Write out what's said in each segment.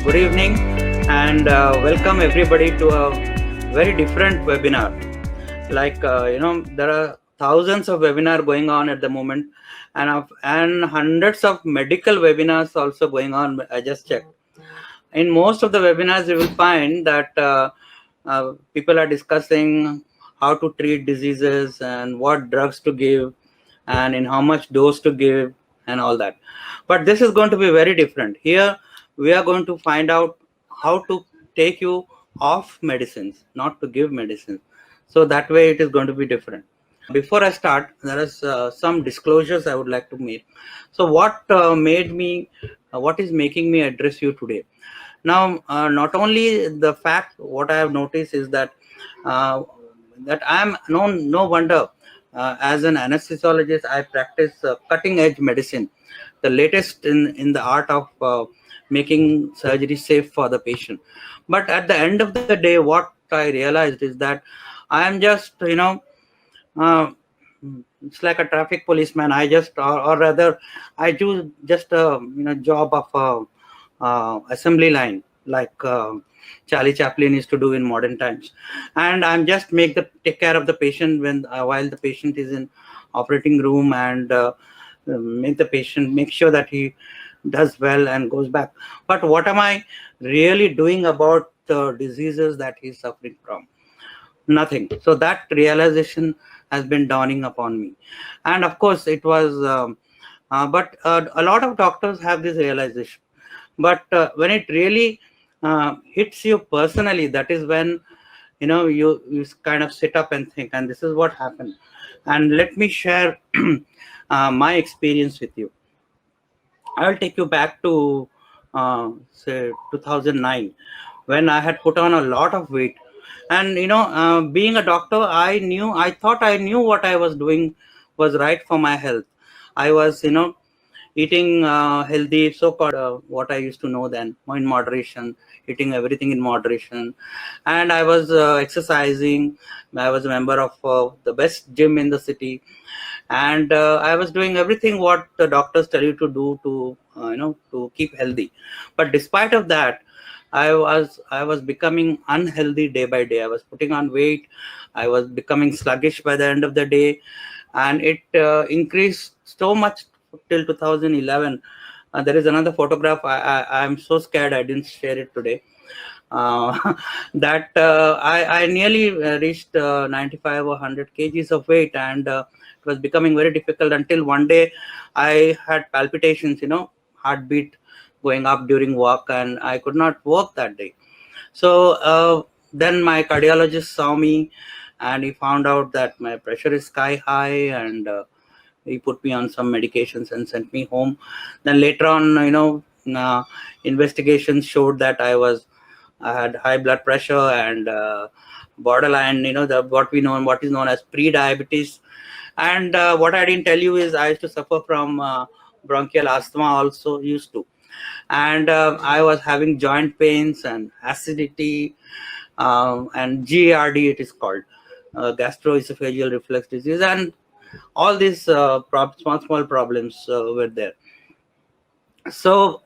Good evening, and welcome everybody to a very different webinar. There are thousands of webinars going on at the moment, and hundreds of medical webinars also going on. I just checked. In most of the webinars, you will find that people are discussing how to treat diseases and what drugs to give and in how much dose to give and all that. But this is going to be very different. Here we are going to find out how to take you off medicines, not to give medicines. So that way it is going to be different. Before I start, there is some disclosures I would like to make. So what what is making me address you today? Now, not only the fact, what I have noticed is that I am no wonder. As an anesthesiologist, I practice cutting edge medicine, the latest in the art of making surgery safe for the patient. But at the end of the day, what I realized is that I am just, uh, it's like a traffic policeman. I just, or rather, I do just a job of a assembly line, like Charlie Chaplin used to do in modern times, and I'm just take care of the patient when while the patient is in operating room, and make sure that he does well and goes back. But what am I really doing about the diseases that he's suffering from? Nothing. So that realization has been dawning upon me, and of course it was. But a lot of doctors have this realization, but when it really hits you personally, that is when you kind of sit up and think. And this is what happened. And let me share my experience with you. I will take you back to say 2009, when I had put on a lot of weight. And being a doctor, I thought I knew what I was doing was right for my health. I was eating healthy, so-called what I used to know then, in moderation, eating everything in moderation. And I was exercising. I was a member of the best gym in the city, and I was doing everything what the doctors tell you to do to to keep healthy. But despite of that, I was becoming unhealthy day by day. I was putting on weight. I was becoming sluggish by the end of the day, and it increased so much till 2011. There is another photograph. I'm so scared I didn't share it today. That I nearly reached 95 or 100 kgs of weight, and it was becoming very difficult until one day I had palpitations, heartbeat going up during walk, and I could not walk that day. So then my cardiologist saw me, and he found out that my pressure is sky high, and he put me on some medications and sent me home. Then later on, investigations showed that I had high blood pressure and borderline, what is known as pre-diabetes. And what I didn't tell you is I used to suffer from bronchial asthma also, used to. And I was having joint pains and acidity, and GERD it is called, gastroesophageal reflux disease, and all these small problems were there. So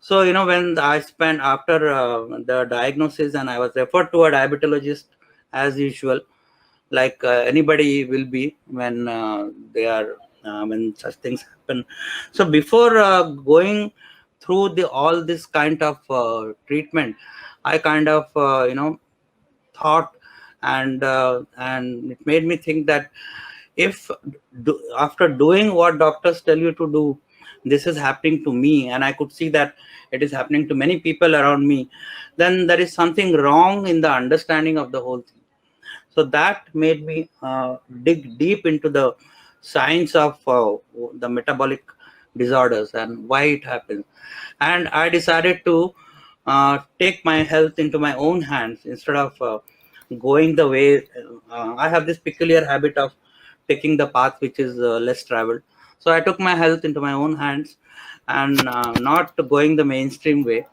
when I spent after the diagnosis, and I was referred to a diabetologist as usual, like anybody will be when they are when such things happen. So before going through all this kind of treatment, I kind of thought, and it made me think that if after doing what doctors tell you to do, this is happening to me, and I could see that it is happening to many people around me, then there is something wrong in the understanding of the whole thing. So that made me dig deep into the science of the metabolic disorders and why it happens. And I decided to take my health into my own hands instead of going the way. I have this peculiar habit of taking the path which is less traveled. So I took my health into my own hands, and not going the mainstream way.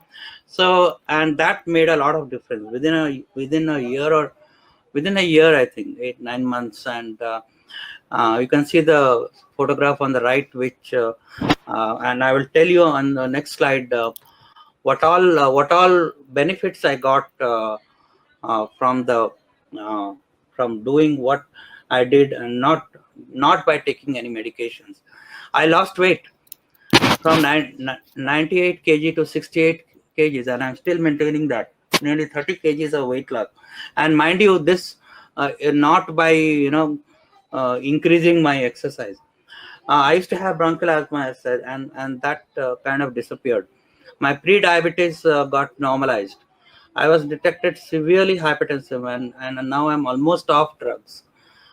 So, and that made a lot of difference within a year, or within a year, I think 8-9 months. And you can see the photograph on the right, which and I will tell you on the next slide what all benefits I got from the from doing what I did, and not by taking any medications. I lost weight from 98 kg to 68 kgs, and I'm still maintaining that, nearly 30 kgs of weight loss. And mind you, this not by increasing my exercise. I used to have bronchial asthma, I said, and that kind of disappeared. My pre-diabetes got normalized. I was detected severely hypertensive, and now I'm almost off drugs.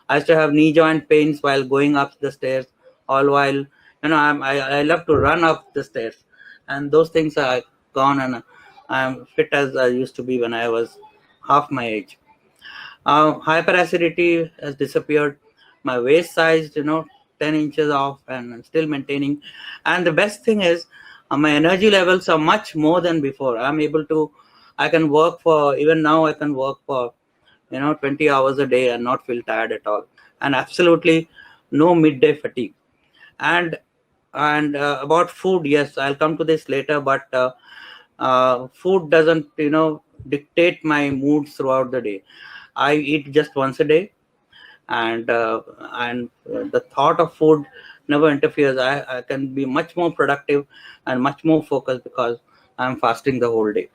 I used to have knee joint pains while going up the stairs, all while I love to run up the stairs, and those things are gone, and I'm fit as I used to be when I was half my age. Hyperacidity has disappeared. My waist size, 10 inches off, and I'm still maintaining. And the best thing is, my energy levels are much more than before. I can work for, even now, I can work for, 20 hours a day and not feel tired at all. And absolutely no midday fatigue. And about food, yes, I'll come to this later, but food doesn't, dictate my moods throughout the day. I eat just once a day, and the thought of food never interferes. I can be much more productive and much more focused because I'm fasting the whole day.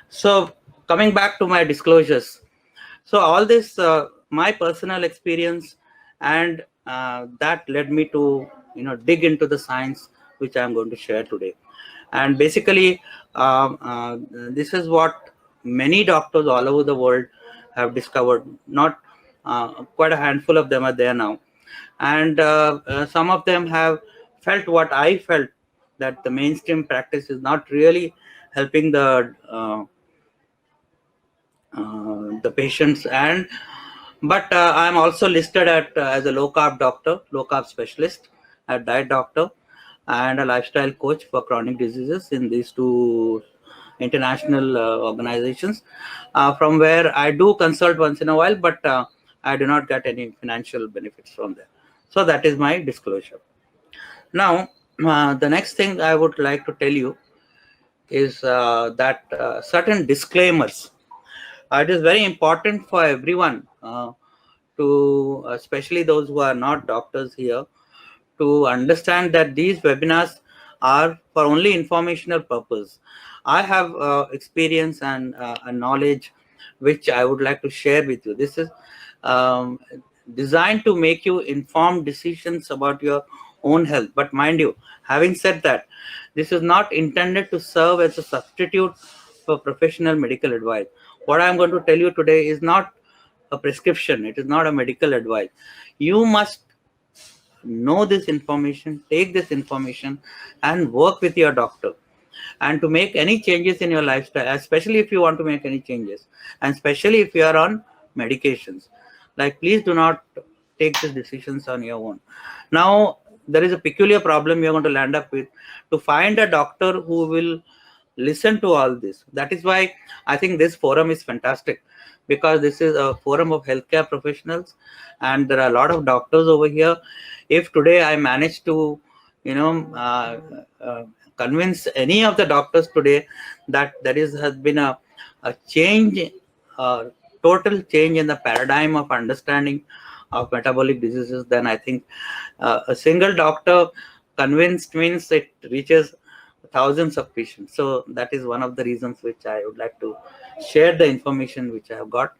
So coming back to my disclosures, so all this my personal experience, and that led me to dig into the science which I'm going to share today. And basically, this is what many doctors all over the world have discovered. Not quite a handful of them are there now, and some of them have felt what I felt, that the mainstream practice is not really helping the patients. And but I'm also listed as a low carb doctor, low carb specialist, a diet doctor, and a lifestyle coach for chronic diseases in these two international organizations, from where I do consult once in a while, but I do not get any financial benefits from there. So that is my disclosure. Now, the next thing I would like to tell you is that certain disclaimers. It is very important for everyone, especially those who are not doctors here, to understand that these webinars are for only informational purpose. I have experience and a knowledge which I would like to share with you. This is um, designed to make you informed decisions about your own health. But mind you, having said that, this is not intended to serve as a substitute for professional medical advice. What I'm going to tell you today is not a prescription. It is not a medical advice. You must know this information, take this information, and work with your doctor. And to make any changes in your lifestyle, especially if you want to make any changes, and especially if you are on medications, like, please do not take these decisions on your own. Now, there is a peculiar problem you're going to land up with, to find a doctor who will listen to all this. That is why I think this forum is fantastic, because this is a forum of healthcare professionals, and there are a lot of doctors over here. If today I manage to, convince any of the doctors today that has been a change, total change in the paradigm of understanding of metabolic diseases, then I think a single doctor convinced means it reaches thousands of patients. So that is one of the reasons which I would like to share the information which I have got.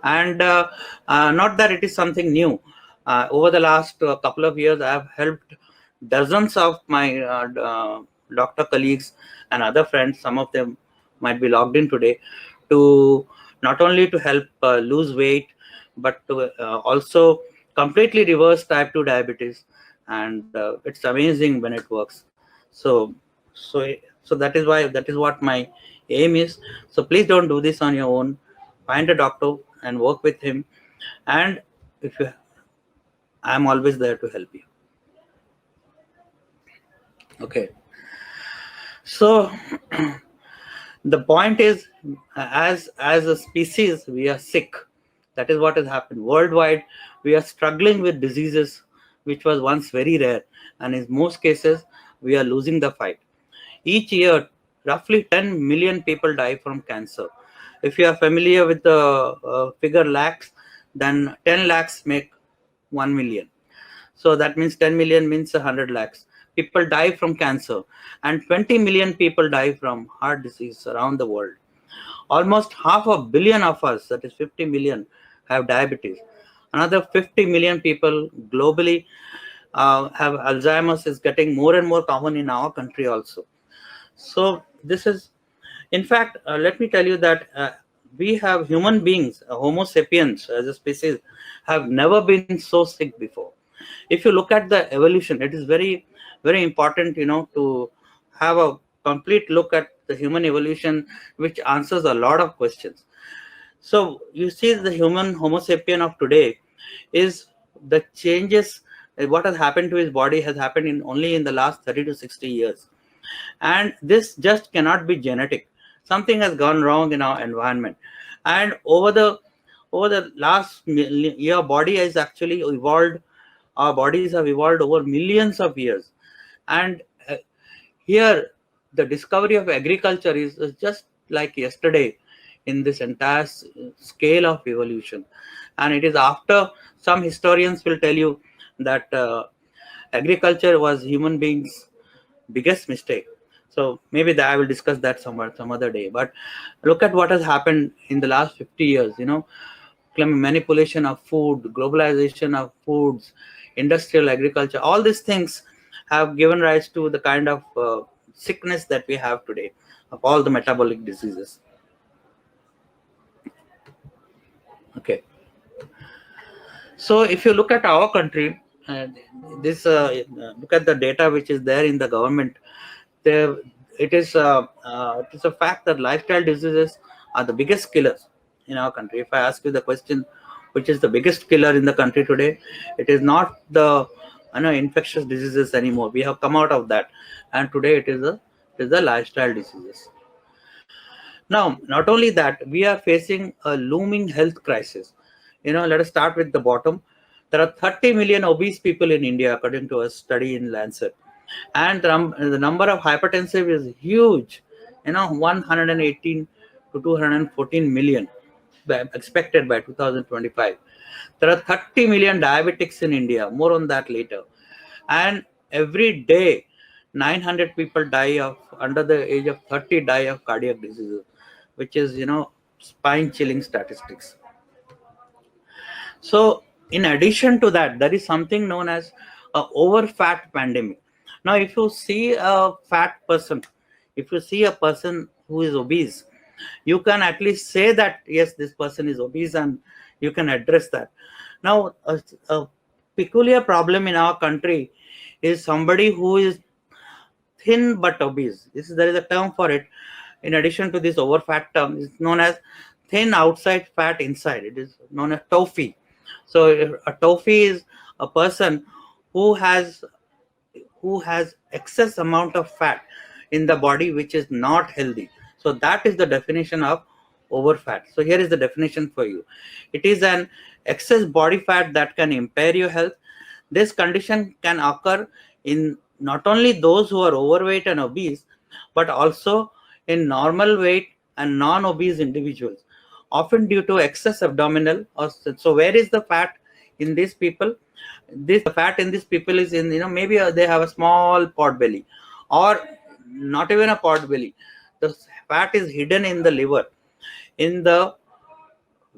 And not that it is something new. Over the last couple of years, I have helped dozens of my doctor colleagues and other friends. Some of them might be logged in today, to not only to help lose weight, but to also completely reverse type 2 diabetes. And it's amazing when it works. So so that is what my aim is. So please don't do this on your own. Find a doctor and work with him, and if you I'm always there to help you. Okay, so the point is, as a species, we are sick. That is what has happened worldwide. We are struggling with diseases which was once very rare, and in most cases we are losing the fight. Each year, roughly 10 million people die from cancer. If you are familiar with the figure lakhs, then 10 lakhs make 1 million. So that means 10 million means 100 lakhs. People die from cancer, and 20 million people die from heart disease around the world. Almost half a billion of us, that is 50 million, have diabetes. Another 50 million people globally have Alzheimer's, is getting more and more common in our country also. So this is, in fact, let me tell you that we have human beings, Homo sapiens as a species, have never been so sick before. If you look at the evolution, it is very, very important, to have a complete look at the human evolution, which answers a lot of questions. So you see, the human Homo sapien of today is the changes. What has happened to his body has happened only in the last 30 to 60 years. And this just cannot be genetic. Something has gone wrong in our environment. And over the last year, body has actually evolved. Our bodies have evolved over millions of years. And here, the discovery of agriculture is just like yesterday in this entire scale of evolution. And it is after, some historians will tell you that agriculture was human beings' biggest mistake. So maybe that I will discuss that some other day. But look at what has happened in the last 50 years. Manipulation of food, globalization of foods, industrial agriculture, all these things have given rise to the kind of sickness that we have today, of all the metabolic diseases. Okay. So if you look at our country, look at the data which is there in the government. It is a fact that lifestyle diseases are the biggest killers in our country. If I ask you the question, which is the biggest killer in the country today, it is not the infectious diseases anymore. We have come out of that, and today it is the lifestyle diseases. Now, not only that, we are facing a looming health crisis. Let us start with the bottom. There are 30 million obese people in India, according to a study in Lancet. And the number of hypertensive is huge, 118 to 214 million expected by 2025. There are 30 million diabetics in India, more on that later. And every day, 900 people under the age of 30 die of cardiac diseases, which is, spine-chilling statistics. So, in addition to that, there is something known as a over-fat pandemic. Now, if you see a fat person, if you see a person who is obese, you can at least say that, yes, this person is obese, and you can address that. Now, a peculiar problem in our country is somebody who is thin but obese. There is a term for it. In addition to this over-fat term, it's known as thin outside, fat inside. It is known as TOFI. So a TOFI is a person who has excess amount of fat in the body, which is not healthy. So that is the definition of overfat. So here is the definition for you. It is an excess body fat that can impair your health. This condition can occur in not only those who are overweight and obese, but also in normal weight and non-obese individuals, often due to excess abdominal. So where is the fat in these people? The fat in these people is in, maybe they have a small pot belly, or not even a pot belly. The fat is hidden in the liver, in the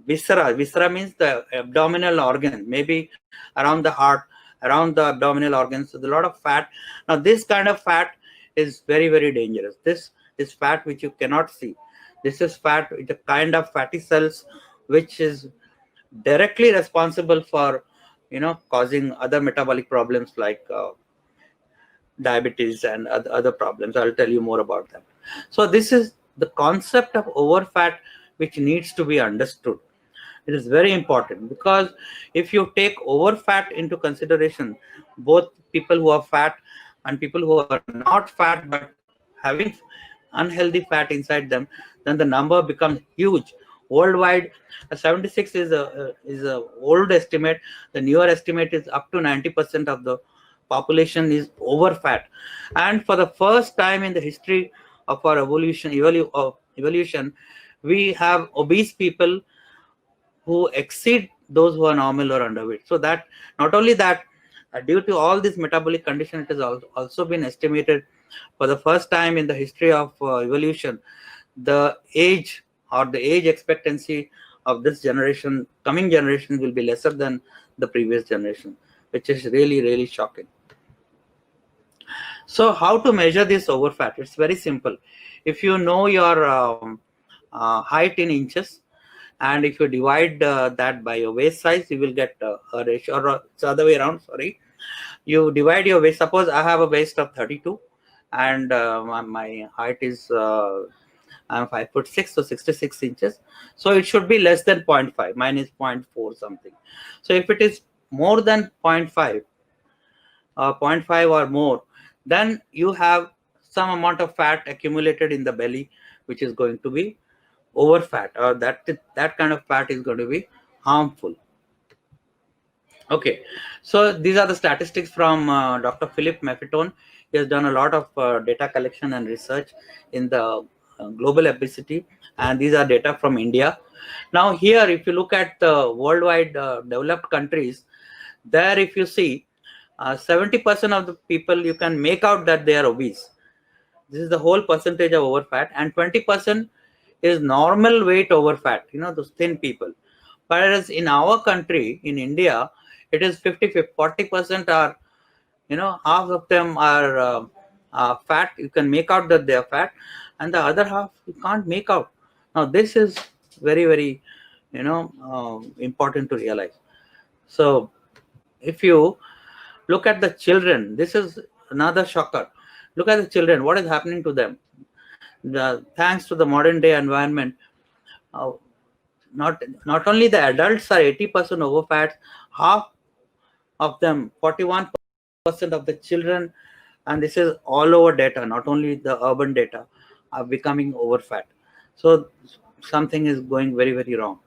viscera. Viscera means the abdominal organ, maybe around the heart, around the abdominal organs. So there's a lot of fat. Now this kind of fat is very, very dangerous. This is fat which you cannot see. This is fat with a kind of fatty cells which is directly responsible for causing other metabolic problems like diabetes and other problems. I'll tell you more about that. So this is the concept of overfat, which needs to be understood. It is very important, because if you take overfat into consideration, both people who are fat and people who are not fat but having unhealthy fat inside them, then the number becomes huge. Worldwide, 76 is a old estimate. The newer estimate is up to 90% of the population is over fat. And for the first time in the history of our evolution, we have obese people who exceed those who are normal or underweight. So that, not only that, due to all this metabolic condition, it has also been estimated for the first time in the history of evolution, the age or the age expectancy of this generation, coming generation, will be lesser than the previous generation, which is really, really shocking. So how to measure this overfat? It's very simple. If you know your height in inches, and if you divide that by your waist size, you will get a ratio, or it's the other way around, sorry. You divide your waist. Suppose I have a waist of 32, and my height is I'm 5'6", so 66 inches. So it should be less than 0.5. Mine is 0.4 something. So if it is more than 0.5, 0.5 or more, then you have some amount of fat accumulated in the belly, which is going to be over fat, or that kind of fat is going to be harmful. Okay, so these are the statistics from Dr. Philip Maffetone. He has done a lot of data collection and research in the global obesity, and these are data from India. Now here, if you look at the worldwide developed countries, there if you see 70% of the people, you can make out that they are obese. This is the whole percentage of overfat, and 20% is normal weight overfat, those thin people. Whereas in our country, in India, it is 40% are, half of them are fat. You can make out that they are fat, and the other half you can't make out. Now, this is very, very, important to realize. So, if you look at the children, this is another shocker. Look at the children. What is happening to them? Thanks to the modern day environment, uh, not only the adults are 80% overfat, half of them, 41% of the children, and this is all over data, not only the urban data, are becoming overfat. So something is going very, very wrong.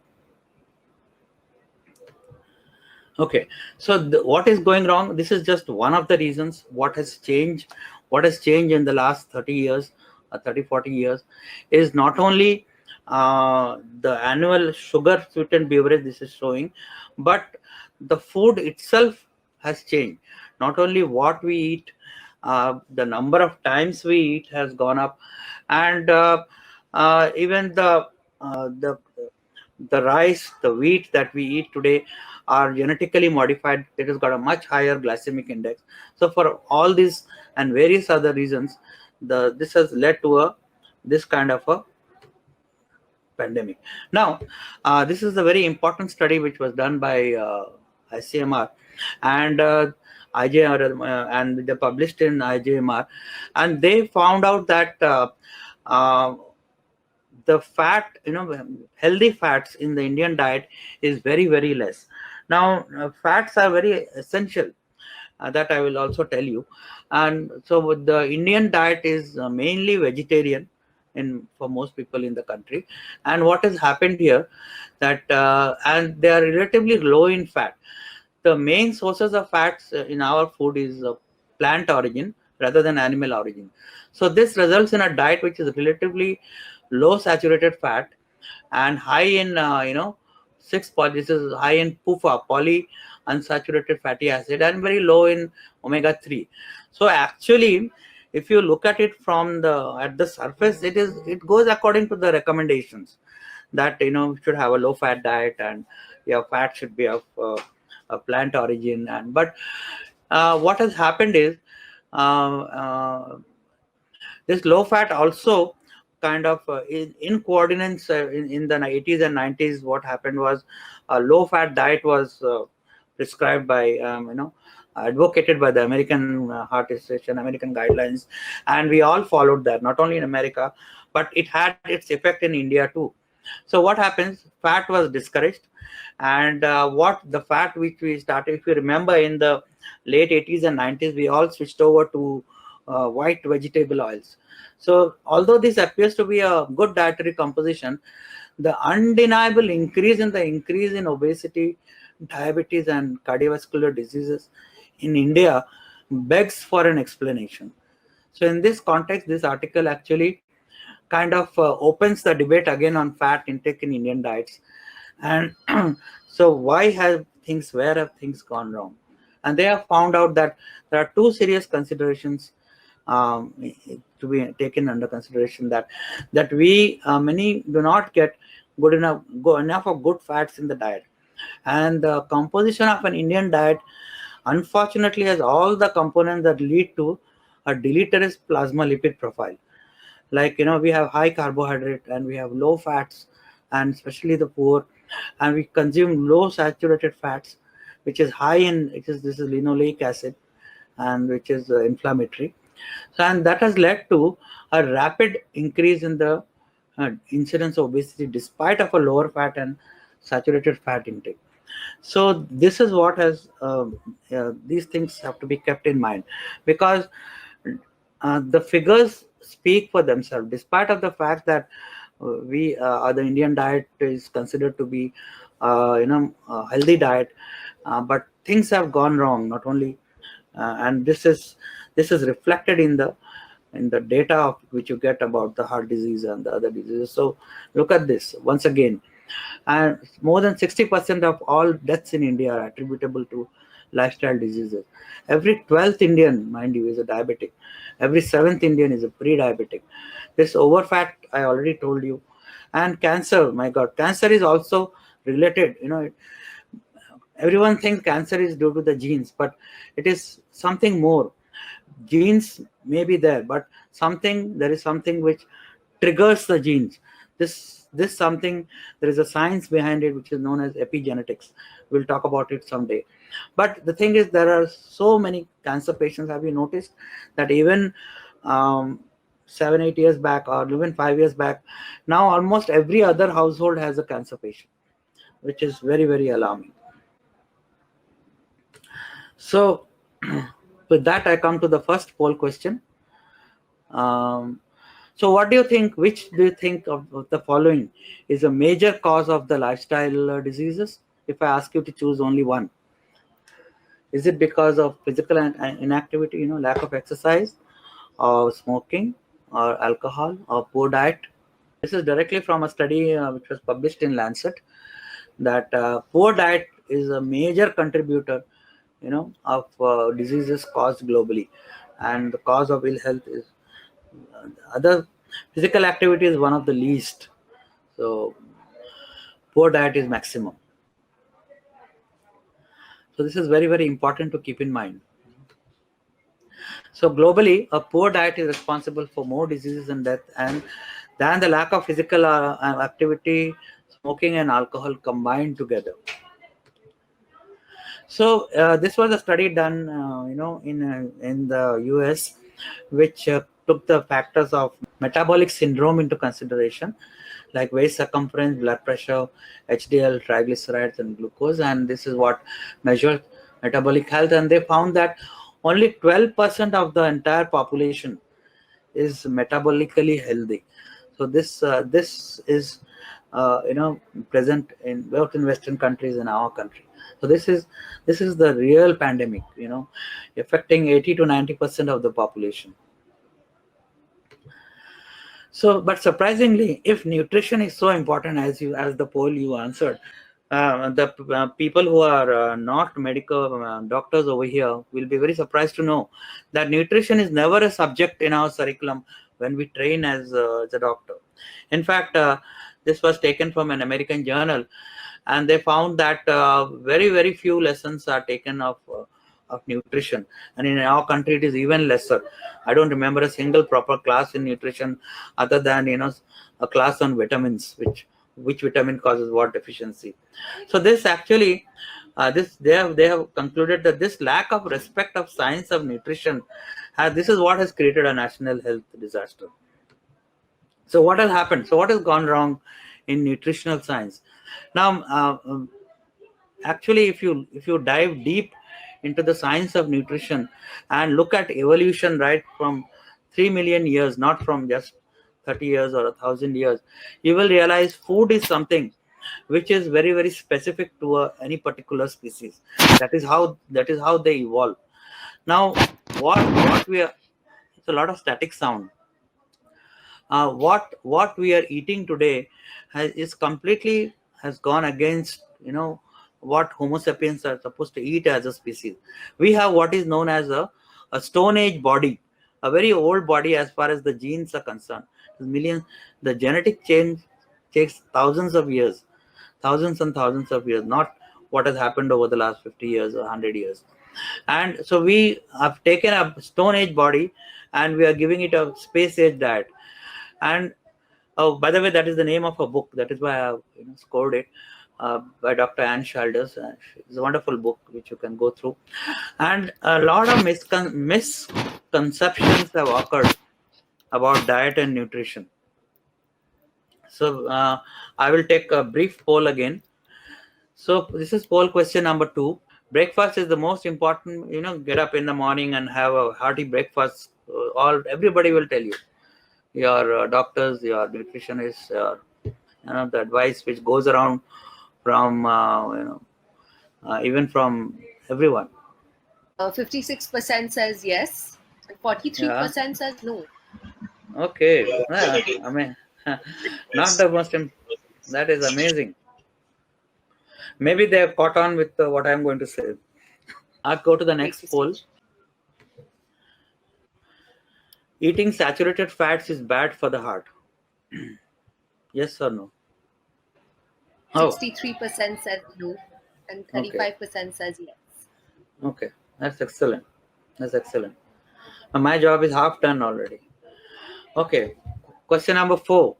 Okay, so what is going wrong? This is just one of the reasons. What has changed in the last 30 years, 40 years, is not only the annual sugar sweetened beverage this is showing, but the food itself has changed. Not only what we eat, the number of times we eat has gone up, and even the rice, the wheat that we eat today are genetically modified. It has got a much higher glycemic index. So for all these and various other reasons, this has led to this kind of a pandemic. Now, this is a very important study which was done by ICMR and IJMR, and they published in IJMR, and they found out that the fat, healthy fats in the Indian diet is very, very less. Now, fats are very essential. That I will also tell you. And so the Indian diet is mainly vegetarian for most people in the country. And what has happened here, that and they are relatively low in fat. The main sources of fats in our food is plant origin rather than animal origin. So this results in a diet which is relatively low saturated fat and high in this is high in PUFA, poly unsaturated fatty acid, and very low in omega-3. So actually, if you look at it from at the surface, it goes according to the recommendations that should have a low fat diet, and your fat should be of a plant origin. And but what has happened is this low fat also kind of in coordinates in the 80s and 90s. What happened was a low fat diet was prescribed by advocated by the American Heart Association, American guidelines, and we all followed that, not only in America, but it had its effect in India too. So what happens, fat was discouraged, and what the fat which we started, if you remember, in the late 80s and 90s, we all switched over to white vegetable oils. So although this appears to be a good dietary composition, the undeniable increase in obesity, diabetes, and cardiovascular diseases in India begs for an explanation. So in this context, this article actually kind of opens the debate again on fat intake in Indian diets. And so where have things gone wrong? And they have found out that there are two serious considerations um, to be taken under consideration, that we many do not get enough of good fats in the diet. And the composition of an Indian diet unfortunately has all the components that lead to a deleterious plasma lipid profile. Like, we have high carbohydrate and we have low fats, and especially the poor, and we consume low saturated fats, which is high in, this is linoleic acid, and which is inflammatory. So, and that has led to a rapid increase in the incidence of obesity despite of a lower fat and saturated fat intake. So this is what has these things have to be kept in mind, because the figures speak for themselves, despite of the fact that the Indian diet is considered to be a healthy diet, but things have gone wrong. Not only and this is reflected in the data of which you get about the heart disease and the other diseases. So look at this once again. And more than 60% of all deaths in India are attributable to lifestyle diseases. Every 12th Indian, mind you, is a diabetic. Every 7th Indian is a pre-diabetic. This overfat, I already told you. And cancer, my God, cancer is also related. Everyone thinks cancer is due to the genes, but it is something more. Genes may be there, but there is something which triggers the genes. This something, there is a science behind it which is known as epigenetics. We'll talk about it someday. But the thing is, there are so many cancer patients. Have you noticed that even 7-8 years back, or even 5 years back, now almost every other household has a cancer patient, which is very, very alarming. So with that, I come to the first poll question. So what do you think, which do you think of the following is a major cause of the lifestyle diseases? If I ask you to choose only one, is it because of physical inactivity, lack of exercise, or smoking, or alcohol, or poor diet? This is directly from a study which was published in Lancet, that poor diet is a major contributor, of diseases caused globally, and the cause of ill health is other. Physical activity is one of the least. So poor diet is maximum. So this is very, very important to keep in mind. So globally, a poor diet is responsible for more diseases and death than the lack of physical activity, smoking, and alcohol combined together. So this was a study done, in the US, which took the factors of metabolic syndrome into consideration, like waist circumference, blood pressure, HDL, triglycerides, and glucose. And this is what measured metabolic health. And they found that only 12% of the entire population is metabolically healthy. So this is present in both in Western countries and our country. So this is the real pandemic, affecting 80 to 90% of the population. So, but surprisingly, if nutrition is so important as the poll you answered, the people who are not medical doctors over here will be very surprised to know that nutrition is never a subject in our curriculum when we train as a doctor. In fact, this was taken from an American journal, and they found that very, very few lessons are taken of nutrition, and in our country it is even lesser. I don't remember a single proper class in nutrition other than a class on vitamins, which vitamin causes what deficiency. So this actually they have concluded that this lack of respect of science of nutrition this is what has created a national health disaster. So what has happened? So what has gone wrong in nutritional science? Now actually, if you dive deep into the science of nutrition and look at evolution right from 3 million years, not from just 30 years or 1,000 years, you will realize food is something which is very, very specific to any particular species. That is how they evolve. Now, what we are, it's a lot of static sound. What we are eating today is completely has gone against what Homo sapiens are supposed to eat as a species. We have what is known as a Stone Age body, a very old body as far as the genes are concerned. Millions, the genetic change takes thousands of years, thousands and thousands of years, not what has happened over the last 50 years or 100 years. And so we have taken a Stone Age body and we are giving it a space age diet. And oh, by the way, that is the name of a book. That is why I scored it, by Dr. Ann Shalders. It's a wonderful book which you can go through. And a lot of misconceptions have occurred about diet and nutrition. So I will take a brief poll again. So this is poll question number 2. Breakfast is the most important. Get up in the morning and have a hearty breakfast. Everybody will tell you. Your doctors, your nutritionists, the advice which goes around from even from everyone. 56% says yes, and 43% says no. Okay, I mean, not the most. That is amazing. Maybe they have caught on with what I am going to say. I'll go to the next poll. Eating saturated fats is bad for the heart. Yes or no? 63% says no, and 35% says yes. Okay, that's excellent. That's excellent. My job is half done already. Okay, question number 4.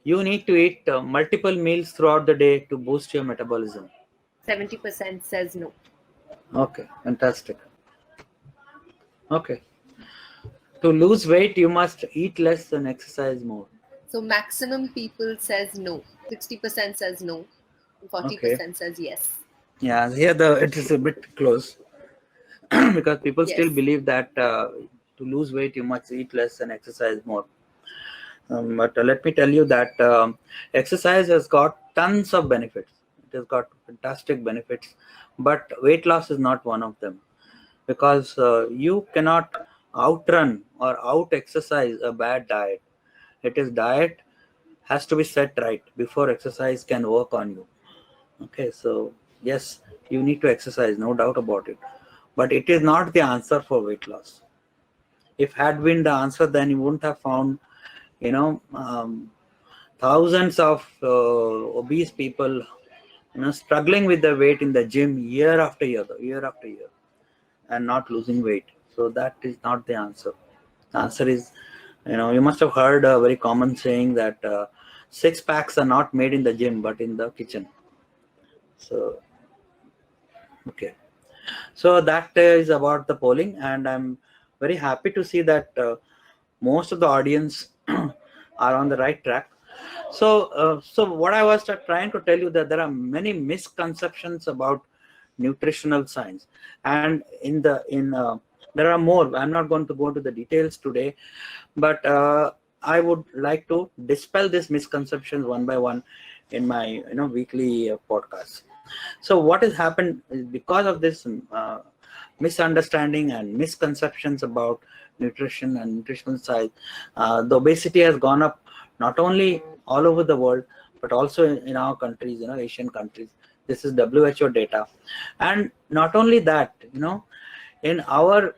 You need to eat multiple meals throughout the day to boost your metabolism. 70% says no. Okay, fantastic. Okay. To lose weight, you must eat less and exercise more. So maximum people says no. 60% says no, and 40% says yes. Yeah, here it is a bit close because people still believe that to lose weight, you must eat less and exercise more. But let me tell you that exercise has got tons of benefits. It has got fantastic benefits, but weight loss is not one of them, because you cannot outrun or out exercise a bad diet. Diet has to be set right before exercise can work on you. Okay, so yes, you need to exercise, no doubt about it, but it is not the answer for weight loss. If had been the answer, then you wouldn't have found thousands of obese people struggling with their weight in the gym year after year, and not losing weight. So that is not the answer. The answer is, you must have heard a very common saying that six packs are not made in the gym but in the kitchen. So okay, so that is about the polling, and I'm very happy to see that most of the audience are on the right track. So what I was trying to tell you, that there are many misconceptions about nutritional science, and there are more. I'm not going to go into the details today, but I would like to dispel these misconceptions one by one in my weekly podcast. So what has happened is, because of this misunderstanding and misconceptions about nutrition and nutritional science, the obesity has gone up, not only all over the world but also in our countries, Asian countries. This is WHO data. And not only that, in our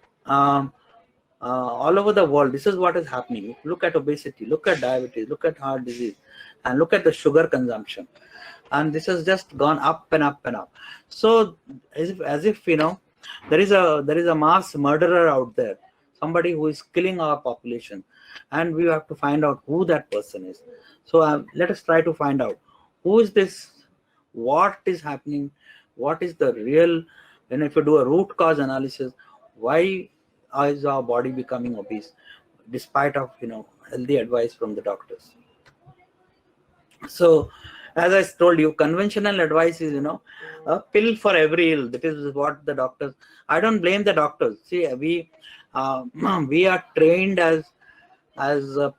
all over the world, this is what is happening. Look at obesity, look at diabetes, look at heart disease, and look at the sugar consumption, and this has just gone up and up and up. So as if there is a mass murderer out there, somebody who is killing our population, and we have to find out who that person is. So let us try to find out who is this, what is happening, what is the real, and if you do a root cause analysis, why is our body becoming obese despite of healthy advice from the doctors. So as I told you, conventional advice is a pill for every ill. That is what the doctors. I don't blame the doctors. See, we are trained as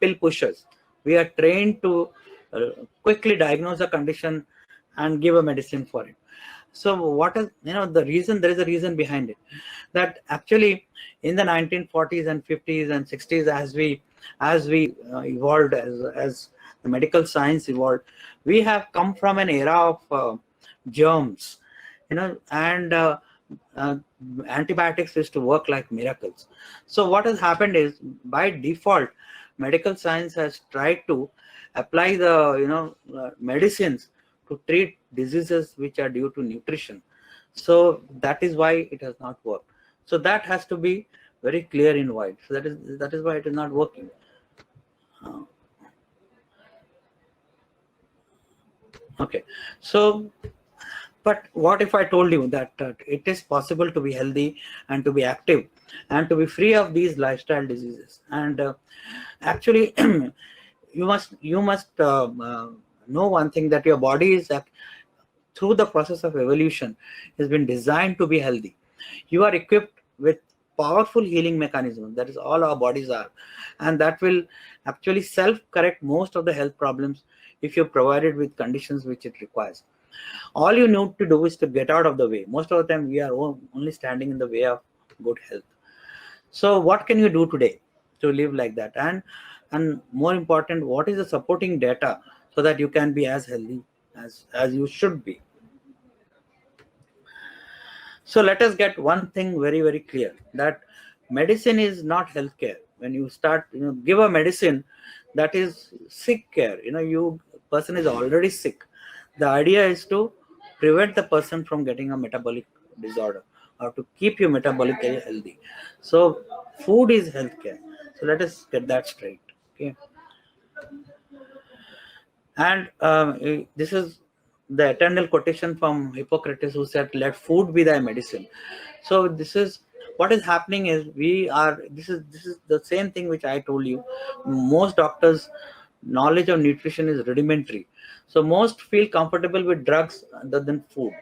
pill pushers. We are trained to quickly diagnose a condition and give a medicine for it. So what is, the reason? There is a reason behind it, that actually in the 1940s and 50s and 60s, as we evolved, as the medical science evolved, we have come from an era of germs, and uh, antibiotics used to work like miracles. So what has happened is, by default, medical science has tried to apply the medicines to treat diseases which are due to nutrition. So that is why it has not worked. So that has to be very clear in white. So that is why it is not working. Okay. So, but what if I told you that it is possible to be healthy and to be active and to be free of these lifestyle diseases? And actually, you must know one thing, that your body is, through the process of evolution, has been designed to be healthy. You are equipped with powerful healing mechanisms. That is all our bodies are, and that will actually self-correct most of the health problems if you're provided with conditions which it requires. All you need to do is to get out of the way. Most of the time, we are only standing in the way of good health. So, what can you do today to live like that? And more important, what is the supporting data so that you can be as healthy as you should be? So let us get one thing very, very clear, that medicine is not healthcare. When you start, give a medicine, that is sick care. You person is already sick. The idea is to prevent the person from getting a metabolic disorder, or to keep you metabolically healthy. So food is healthcare. So let us get that straight. Okay. And this is the eternal quotation from Hippocrates, who said, "Let food be thy medicine." So this is what is happening. Is we are this is the same thing which I told you. Most doctors' knowledge of nutrition is rudimentary. So most feel comfortable with drugs other than food.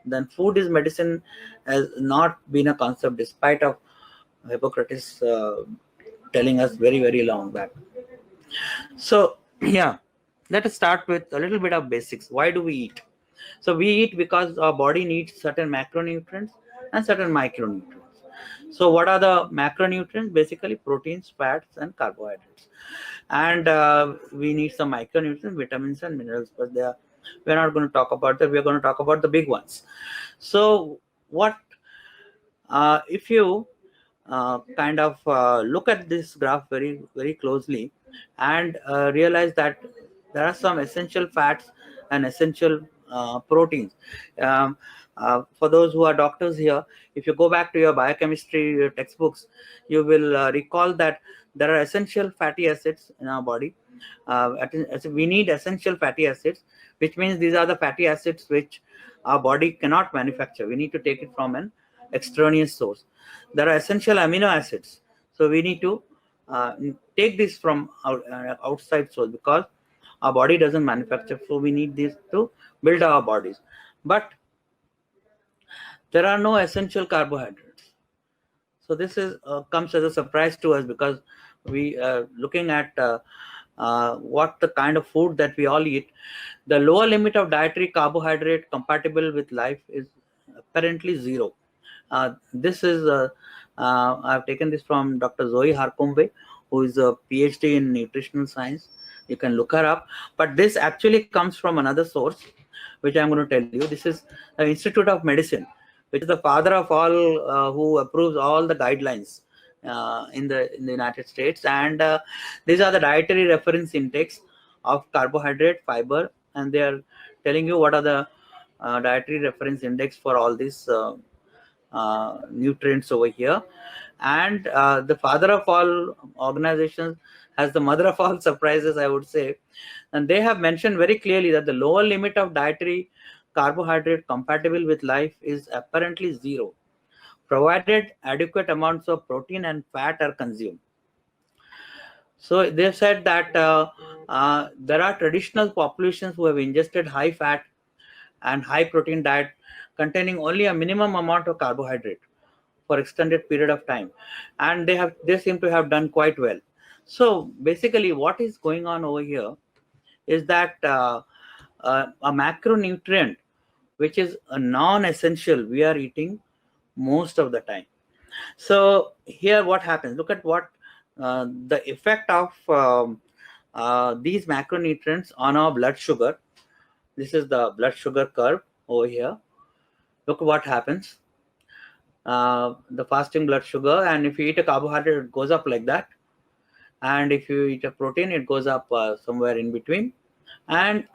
Then food is medicine has not been a concept, despite of Hippocrates telling us very, very long back. So, yeah, let us start with a little bit of basics. Why do we eat? So, we eat because our body needs certain macronutrients and certain micronutrients. So, what are the macronutrients? Basically, proteins, fats, and carbohydrates. And we need some micronutrients, vitamins, and minerals, but we're not going to talk about that. We're going to talk about the big ones. So, if you kind of look at this graph very, very closely, and realize that there are some essential fats and essential proteins. Um, for those who are doctors here, if you go back to your biochemistry textbooks, you will recall that there are essential fatty acids in our body. We need essential fatty acids, which means these are the fatty acids which our body cannot manufacture. We need to take it from an extraneous source. There are essential amino acids, so we need to take this from outside source, because our body doesn't manufacture, so we need this to build our bodies. But there are no essential carbohydrates. So this is comes as a surprise to us, because we are looking at what the kind of food that we all eat. The lower limit of dietary carbohydrate compatible with life is apparently zero. This is I've taken this from Dr. Zoe Harkumbe, who is a PhD in nutritional science. You can look her up. But this actually comes from another source, which I'm going to tell you. This is the Institute of Medicine, which is the father of all, who approves all the guidelines in the United States. And these are the dietary reference intakes of carbohydrate, fiber, and they are telling you what are the dietary reference index for all these nutrients over here. And the father of all organizations has the mother of all surprises, I would say. And they have mentioned very clearly that the lower limit of dietary carbohydrate compatible with life is apparently zero, provided adequate amounts of protein and fat are consumed. So they said that there are traditional populations who have ingested high fat and high protein diet containing only a minimum amount of carbohydrate for extended period of time, and they seem to have done quite well. So basically what is going on over here is that a macronutrient which is a non-essential, we are eating most of the time. So here what happens, look at what the effect of these macronutrients on our blood sugar. This is the blood sugar curve over here. Look what happens. The fasting blood sugar, and if you eat a carbohydrate, it goes up like that, and if you eat a protein, it goes up somewhere in between. And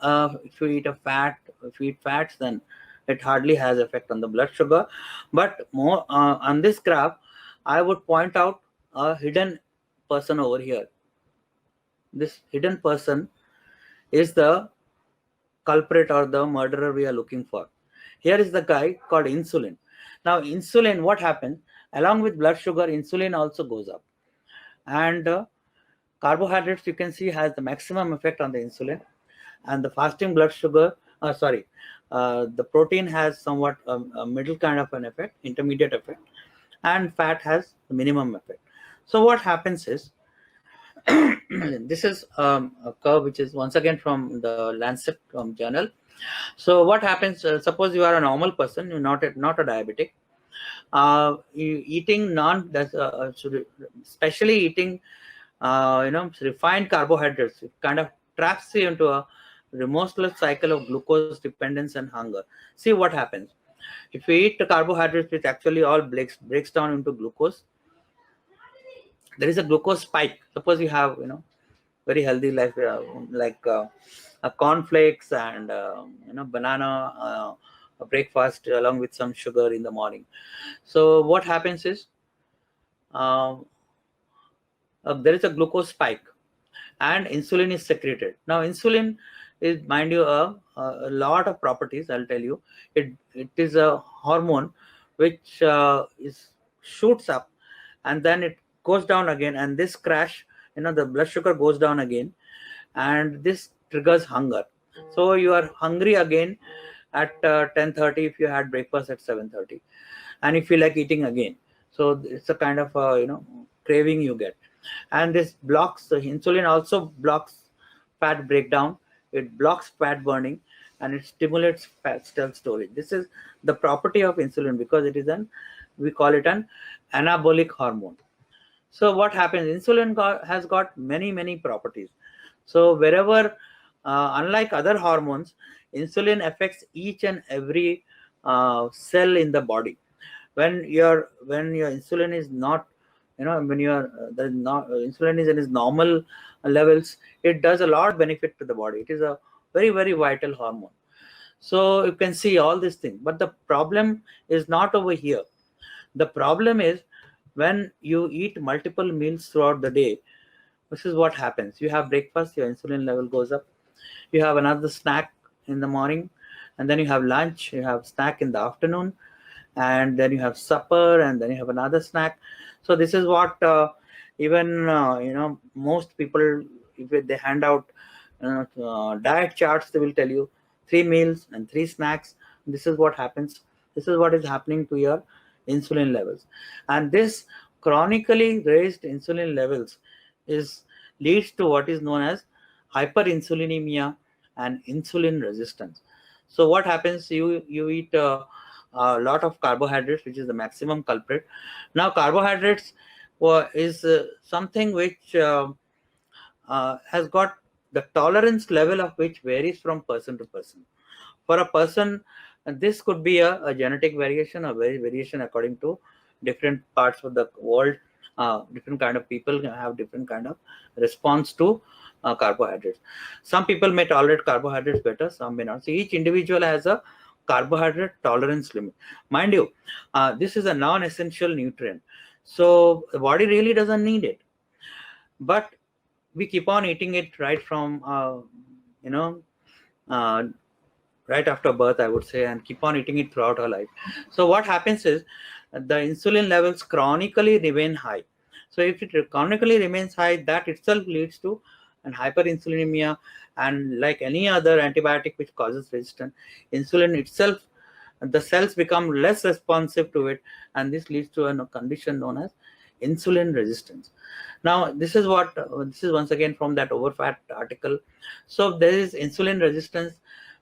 if you eat a fat, if you eat fats, then it hardly has effect on the blood sugar. But more on this graph, I would point out a hidden person over here. This hidden person is the culprit or the murderer we are looking for. Here is the guy called insulin. Now insulin, what happens, along with blood sugar, insulin also goes up. And carbohydrates, you can see, has the maximum effect on the insulin. And the fasting blood sugar, the protein has somewhat a middle kind of an effect, intermediate effect, and fat has the minimum effect. So what happens is, this is a curve which is once again from the Lancet journal. So what happens, suppose you are a normal person, you're not a diabetic, you eating especially eating refined carbohydrates, it kind of traps you into a remorseless cycle of glucose dependence and hunger. See what happens. If you eat the carbohydrates, which actually all breaks down into glucose, there is a glucose spike. Suppose you have very healthy life, like a cornflakes and banana, a breakfast along with some sugar in the morning. So what happens is, there is a glucose spike and insulin is secreted. Now insulin is, mind you, a lot of properties. I'll tell you, it is a hormone which is shoots up and then it goes down again, and this crash, the blood sugar goes down again, and this triggers hunger. So you are hungry again at 10:30 if you had breakfast at 7:30, and you feel like eating again. So it's a kind of craving you get. And this blocks, the insulin also blocks fat breakdown, it blocks fat burning, and it stimulates fat cell storage. This is the property of insulin, because it is we call it an anabolic hormone. So what happens, insulin has got many properties. So wherever, unlike other hormones, insulin affects each and every cell in the body. When your insulin is not, when insulin is in its normal levels, it does a lot of benefit to the body. It is a very vital hormone. So you can see all these things, but the problem is not over here. The problem is when you eat multiple meals throughout the day. This is what happens. You have breakfast, your insulin level goes up. You have another snack in the morning, and then you have lunch, you have snack in the afternoon, and then you have supper, and then you have another snack. So this is what even most people, if they hand out diet charts, they will tell you 3 meals and 3 snacks. This is what happens. This is what is happening to your insulin levels, and this chronically raised insulin levels leads to what is known as hyperinsulinemia and insulin resistance. So what happens, you eat a lot of carbohydrates, which is the maximum culprit. Now carbohydrates is something which has got the tolerance level of which varies from person to person. For a person, this could be a genetic variation, a variation according to different parts of the world. Different kind of people have different kind of response to carbohydrates. Some people may tolerate carbohydrates better, some may not. So each individual has a carbohydrate tolerance limit. Mind you, this is a non-essential nutrient, so the body really doesn't need it, but we keep on eating it right from right after birth, I would say, and keep on eating it throughout our life. So what happens is the insulin levels chronically remain high. So if it chronically remains high, that itself leads to an hyperinsulinemia, and like any other antibiotic which causes resistance, insulin itself, the cells become less responsive to it, and this leads to a condition known as insulin resistance. Now this is once again from that overfat article. So there is insulin resistance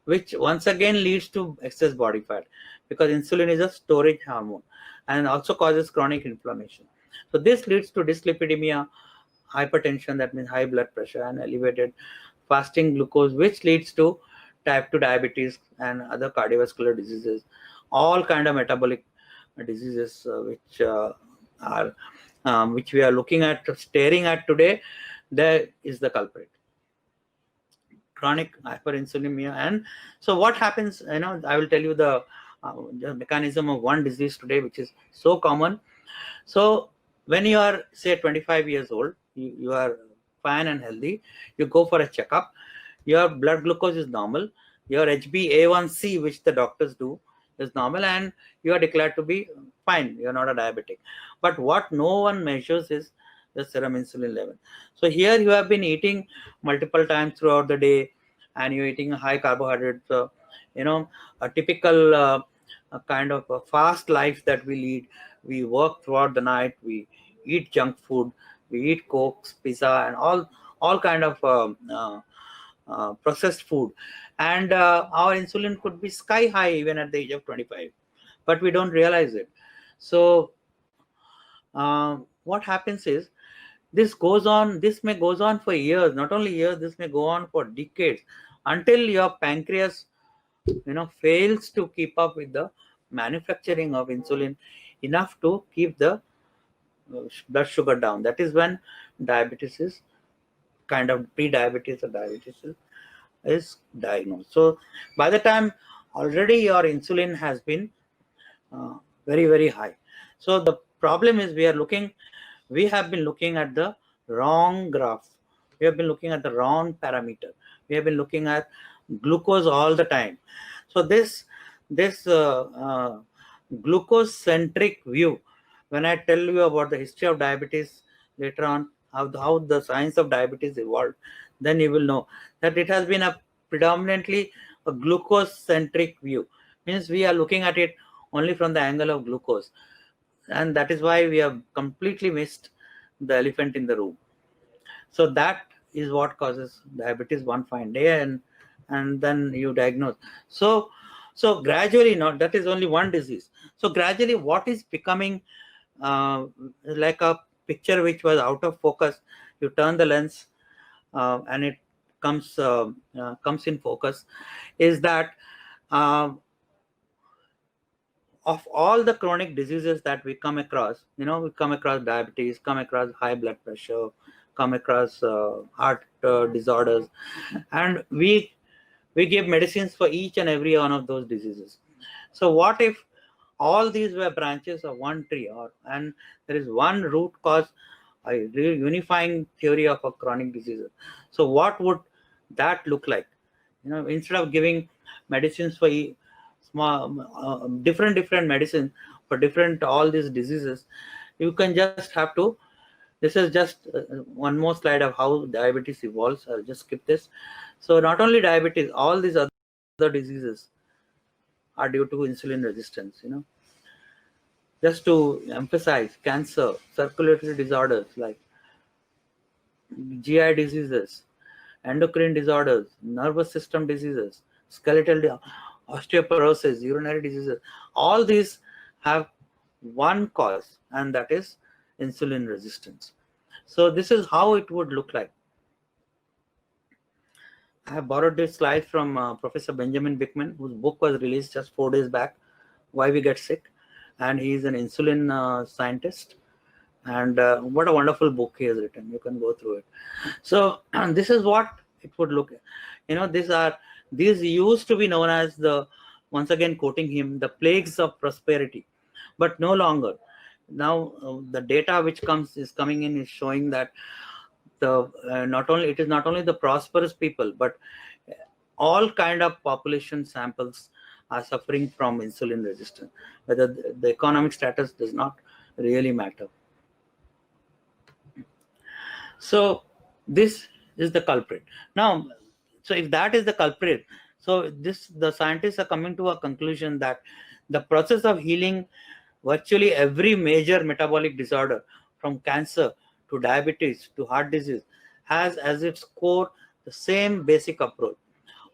which once again leads to excess body fat, because insulin is a storage hormone and also causes chronic inflammation. So this leads to dyslipidemia, hypertension, that means high blood pressure, and elevated fasting glucose, which leads to type 2 diabetes and other cardiovascular diseases, all kind of metabolic diseases, which we are looking at, staring at today. There is the culprit, chronic hyperinsulinemia. And so what happens, I will tell you the mechanism of one disease today, which is so common. So when you are, say, 25 years old, you are fine and healthy, you go for a checkup, your blood glucose is normal, your HbA1c, which the doctors do, is normal, and you are declared to be fine, you are not a diabetic. But what no one measures is the serum insulin level. So here you have been eating multiple times throughout the day, and you're eating high carbohydrates, a typical kind of a fast life that we lead. We work throughout the night, we eat junk food, we eat cokes, pizza, and all kind of processed food, and our insulin could be sky high even at the age of 25, but we don't realize it. So what happens is, this may goes on for years, not only years, this may go on for decades, until your pancreas fails to keep up with the manufacturing of insulin enough to keep the blood sugar down. That is when diabetes is kind of pre-diabetes or diabetes is diagnosed. So by the time already your insulin has been very, very high. So the problem is, we have been looking at the wrong graph. We have been looking at the wrong parameter. We have been looking at glucose all the time. So this glucose centric view, when I tell you about the history of diabetes later on, how the science of diabetes evolved, then you will know that it has been a predominantly a glucose centric view. Means we are looking at it only from the angle of glucose, and that is why we have completely missed the elephant in the room. So that is what causes diabetes one fine day, and then you diagnose. So gradually, not that is only one disease. So gradually, what is becoming like a picture which was out of focus, you turn the lens and it comes in focus, is that of all the chronic diseases that we come across, we come across diabetes, come across high blood pressure, come across heart disorders, and we give medicines for each and every one of those diseases. So what if all these were branches of one tree, and there is one root cause, a unifying theory of a chronic disease? So what would that look like? Instead of giving medicines for small different medicine for different all these diseases, you can just have to, this is just one more slide of how diabetes evolves. I'll just skip this. So not only diabetes, all these other diseases are due to insulin resistance. Just to emphasize, cancer, circulatory disorders like GI diseases, endocrine disorders, nervous system diseases, skeletal osteoporosis, urinary diseases, all these have one cause, and that is insulin resistance. So this is how it would look like. I have borrowed this slide from Professor Benjamin Bickman, whose book was released just 4 days back, Why We Get Sick, and he is an insulin scientist. And what a wonderful book he has written. You can go through it. So this is what it would look. These used to be known as the, once again quoting him, the plagues of prosperity, but no longer. Now the data which is coming in is showing that it is not only the prosperous people, but all kind of population samples are suffering from insulin resistance. Whether the economic status does not really matter. So this is the culprit. Now, so if that is the culprit, so the scientists are coming to a conclusion that the process of healing virtually every major metabolic disorder, from cancer to diabetes to heart disease, has as its core the same basic approach.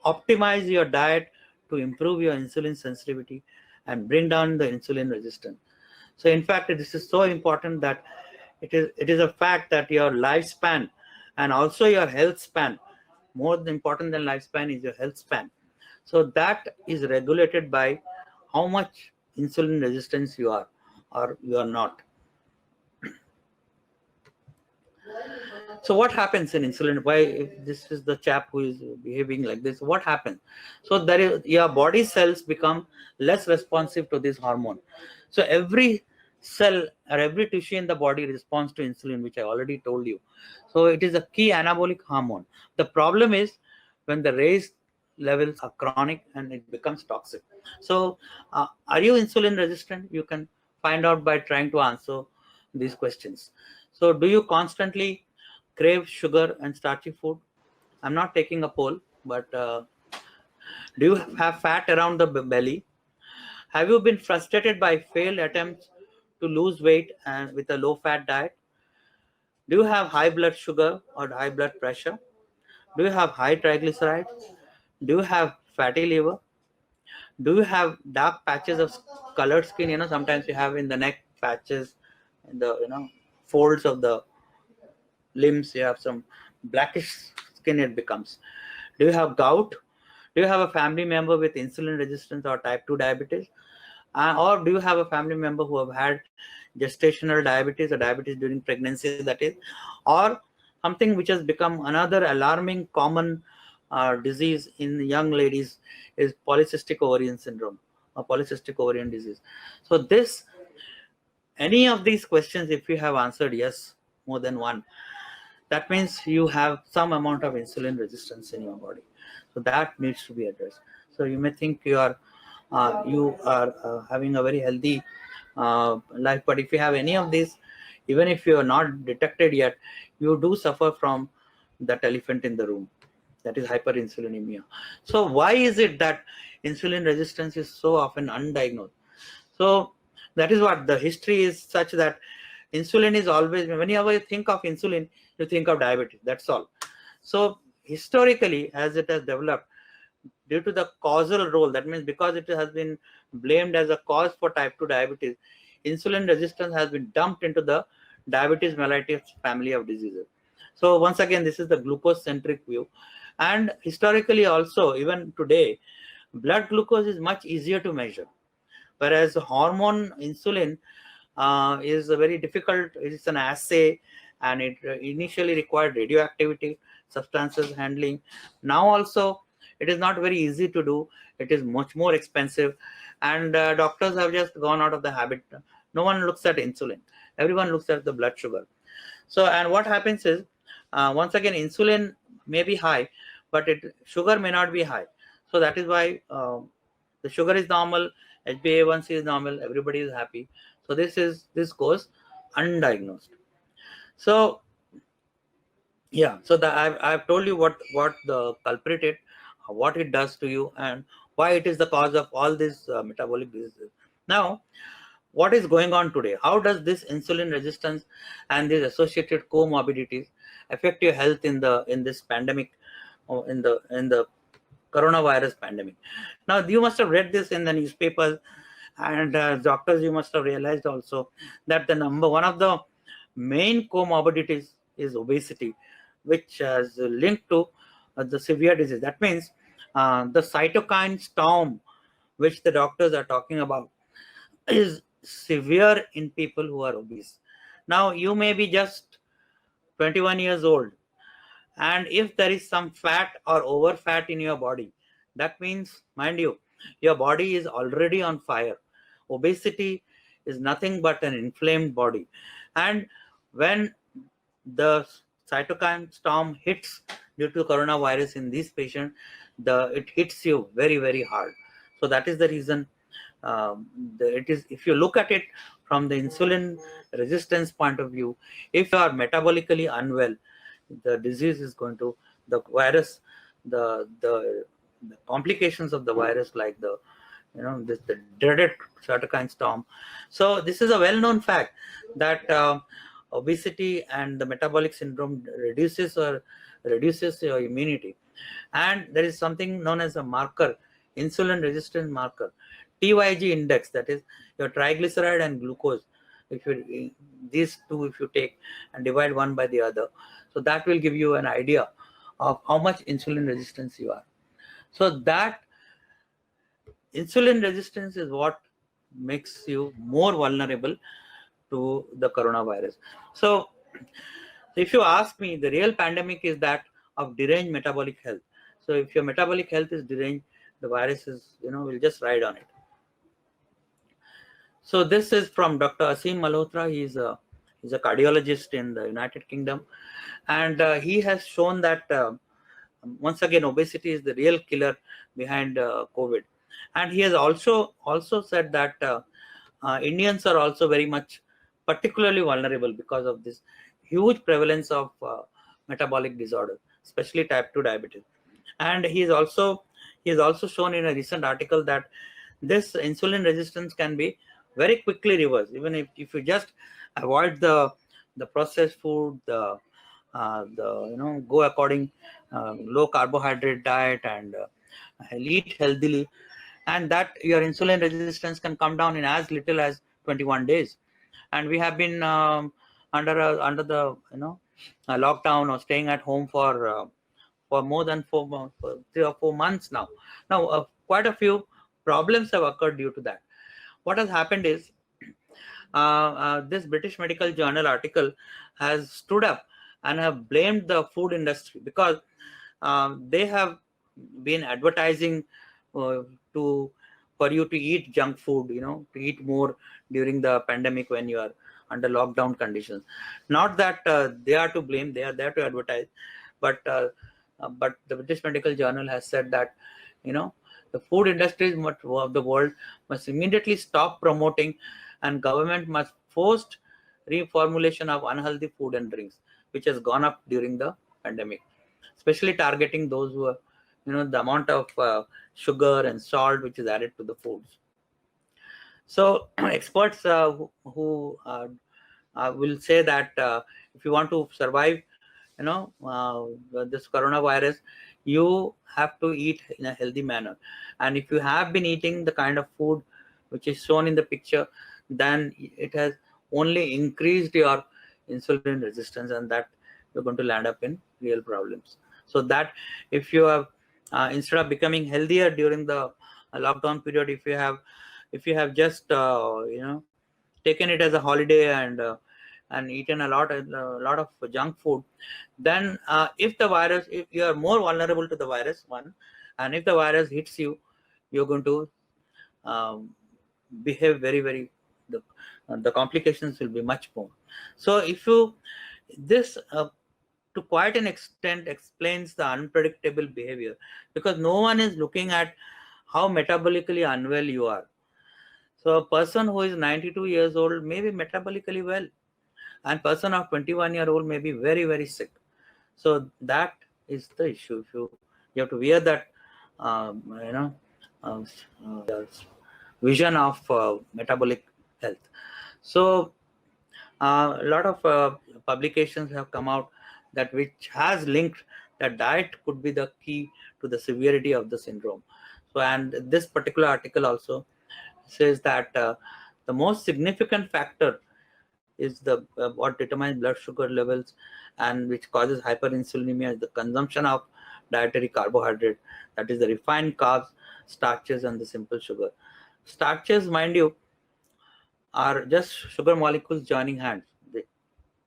optimize your diet to improve your insulin sensitivity and bring down the insulin resistance. So in fact, this is so important that it is a fact that your lifespan and also your health span, more important than lifespan is your health span. So that is regulated by how much insulin resistance you are or you are not. So what happens in insulin? Why, if this is the chap who is behaving like this, what happens? So there is, your body cells become less responsive to this hormone. So every cell or every tissue in the body responds to insulin, which I already told you. So it is a key anabolic hormone. The problem is when the raised levels are chronic and it becomes toxic. So are you insulin resistant? You can find out by trying to answer these questions. So do you constantly crave sugar and starchy food? I'm not taking a poll, but do you have fat around the belly? Have you been frustrated by failed attempts to lose weight and with a low fat diet? Do you have high blood sugar or high blood pressure? Do you have high triglycerides? Do you have fatty liver? Do you have dark patches of colored skin? Sometimes you have in the neck patches, in the folds of the limbs. You have some blackish skin. It becomes. Do you have gout? Do you have a family member with insulin resistance or type 2 diabetes? Or do you have a family member who have had gestational diabetes or diabetes during pregnancy, that is, or something which has become another alarming common disease in young ladies is polycystic ovarian syndrome or polycystic ovarian disease. So this, any of these questions, if you have answered yes, more than one, that means you have some amount of insulin resistance in your body. So that needs to be addressed. So you may think you are having a very healthy life, but if you have any of these, even if you are not detected yet, you do suffer from that elephant in the room, that is hyperinsulinemia. So why is it that insulin resistance is so often undiagnosed? So that is what the history is, such that insulin is always, whenever you think of insulin, you think of diabetes. That's all. So historically, as it has developed, due to the causal role, that means because it has been blamed as a cause for type 2 diabetes, insulin resistance has been dumped into the diabetes mellitus family of diseases. So once again, this is the glucose centric view. And historically also, even today, blood glucose is much easier to measure, whereas hormone insulin is a very difficult. It's an assay, and it initially required radioactivity substances handling. Now also it is not very easy to do. It is much more expensive, and doctors have just gone out of the habit. No one looks at insulin, everyone looks at the blood sugar. So, and what happens is, once again, insulin may be high, but sugar may not be high. So that is why the sugar is normal, HbA1c is normal, everybody is happy. So this goes undiagnosed. So yeah, so I've told you what the culprit is, what it does to you, and why it is the cause of all these metabolic diseases. Now, what is going on today? How does this insulin resistance and these associated comorbidities affect your health in this pandemic, or in the coronavirus pandemic? Now, you must have read this in the newspapers, and doctors, you must have realized also that the one of the main comorbidities is obesity, which is linked to the severe disease. That means the cytokine storm, which the doctors are talking about, is severe in people who are obese. Now, you may be just 21 years old, and if there is some fat or over fat in your body, that means, mind you, your body is already on fire. Obesity is nothing but an inflamed body. And when the cytokine storm hits due to coronavirus in these patients, it hits you very, very hard. So that is the reason. It is, if you look at it from the insulin resistance point of view, if you are metabolically unwell, the disease is going to, the virus, the complications of the virus, like the dreaded cytokine storm. So this is a well-known fact that obesity and the metabolic syndrome reduces your immunity. And there is something known as a marker, insulin resistance marker, TYG index, that is your triglyceride and glucose. If you these two, if you take and divide one by the other, so that will give you an idea of how much insulin resistance you are. So that insulin resistance is what makes you more vulnerable to the coronavirus. So if you ask me, the real pandemic is that of deranged metabolic health. So if your metabolic health is deranged, the virus is, will just ride on it. So this is from Dr. Asim Malhotra. He's a cardiologist in the United Kingdom, and he has shown that once again obesity is the real killer behind COVID. And he has also said that Indians are also very much particularly vulnerable because of this huge prevalence of metabolic disorder, especially type 2 diabetes. And he has also shown in a recent article that this insulin resistance can be very quickly reversed, even if you just avoid the processed food, go according low carbohydrate diet, and eat healthily, and that your insulin resistance can come down in as little as 21 days. And we have been under the lockdown or staying at home for more than 4 months, for 3 or 4 months now. Now quite a few problems have occurred due to that. What has happened is this British Medical Journal article has stood up and have blamed the food industry because they have been advertising to for you to eat junk food, to eat more during the pandemic when you are under lockdown conditions. Not that they are to blame; they are there to advertise, but the British Medical Journal has said that the food industries of the world must immediately stop promoting, and government must force reformulation of unhealthy food and drinks, which has gone up during the pandemic, especially targeting those who are, the amount of sugar and salt which is added to the foods. So experts who will say that if you want to survive, this coronavirus, you have to eat in a healthy manner. And if you have been eating the kind of food which is shown in the picture, then it has only increased your insulin resistance, and that you're going to land up in real problems. So that if you have instead of becoming healthier during the lockdown period, if you have just taken it as a holiday and eaten a lot of junk food, then if you are more vulnerable to the virus, one, and if the virus hits you, you're going to behave very the complications will be much more. So if you this to quite an extent explains the unpredictable behavior, because no one is looking at how metabolically unwell you are. So a person who is 92 years old may be metabolically well, and person of 21-year-old may be very sick. So that is the issue. If you have to wear that uh, vision of metabolic health. So a lot of publications have come out that which has linked that diet could be the key to the severity of the syndrome. So, and this particular article also says that the most significant factor is the what determines blood sugar levels and which causes hyperinsulinemia is the consumption of dietary carbohydrate, that is the refined carbs, starches, and the simple sugar. Starches, mind you, are just sugar molecules joining hands. They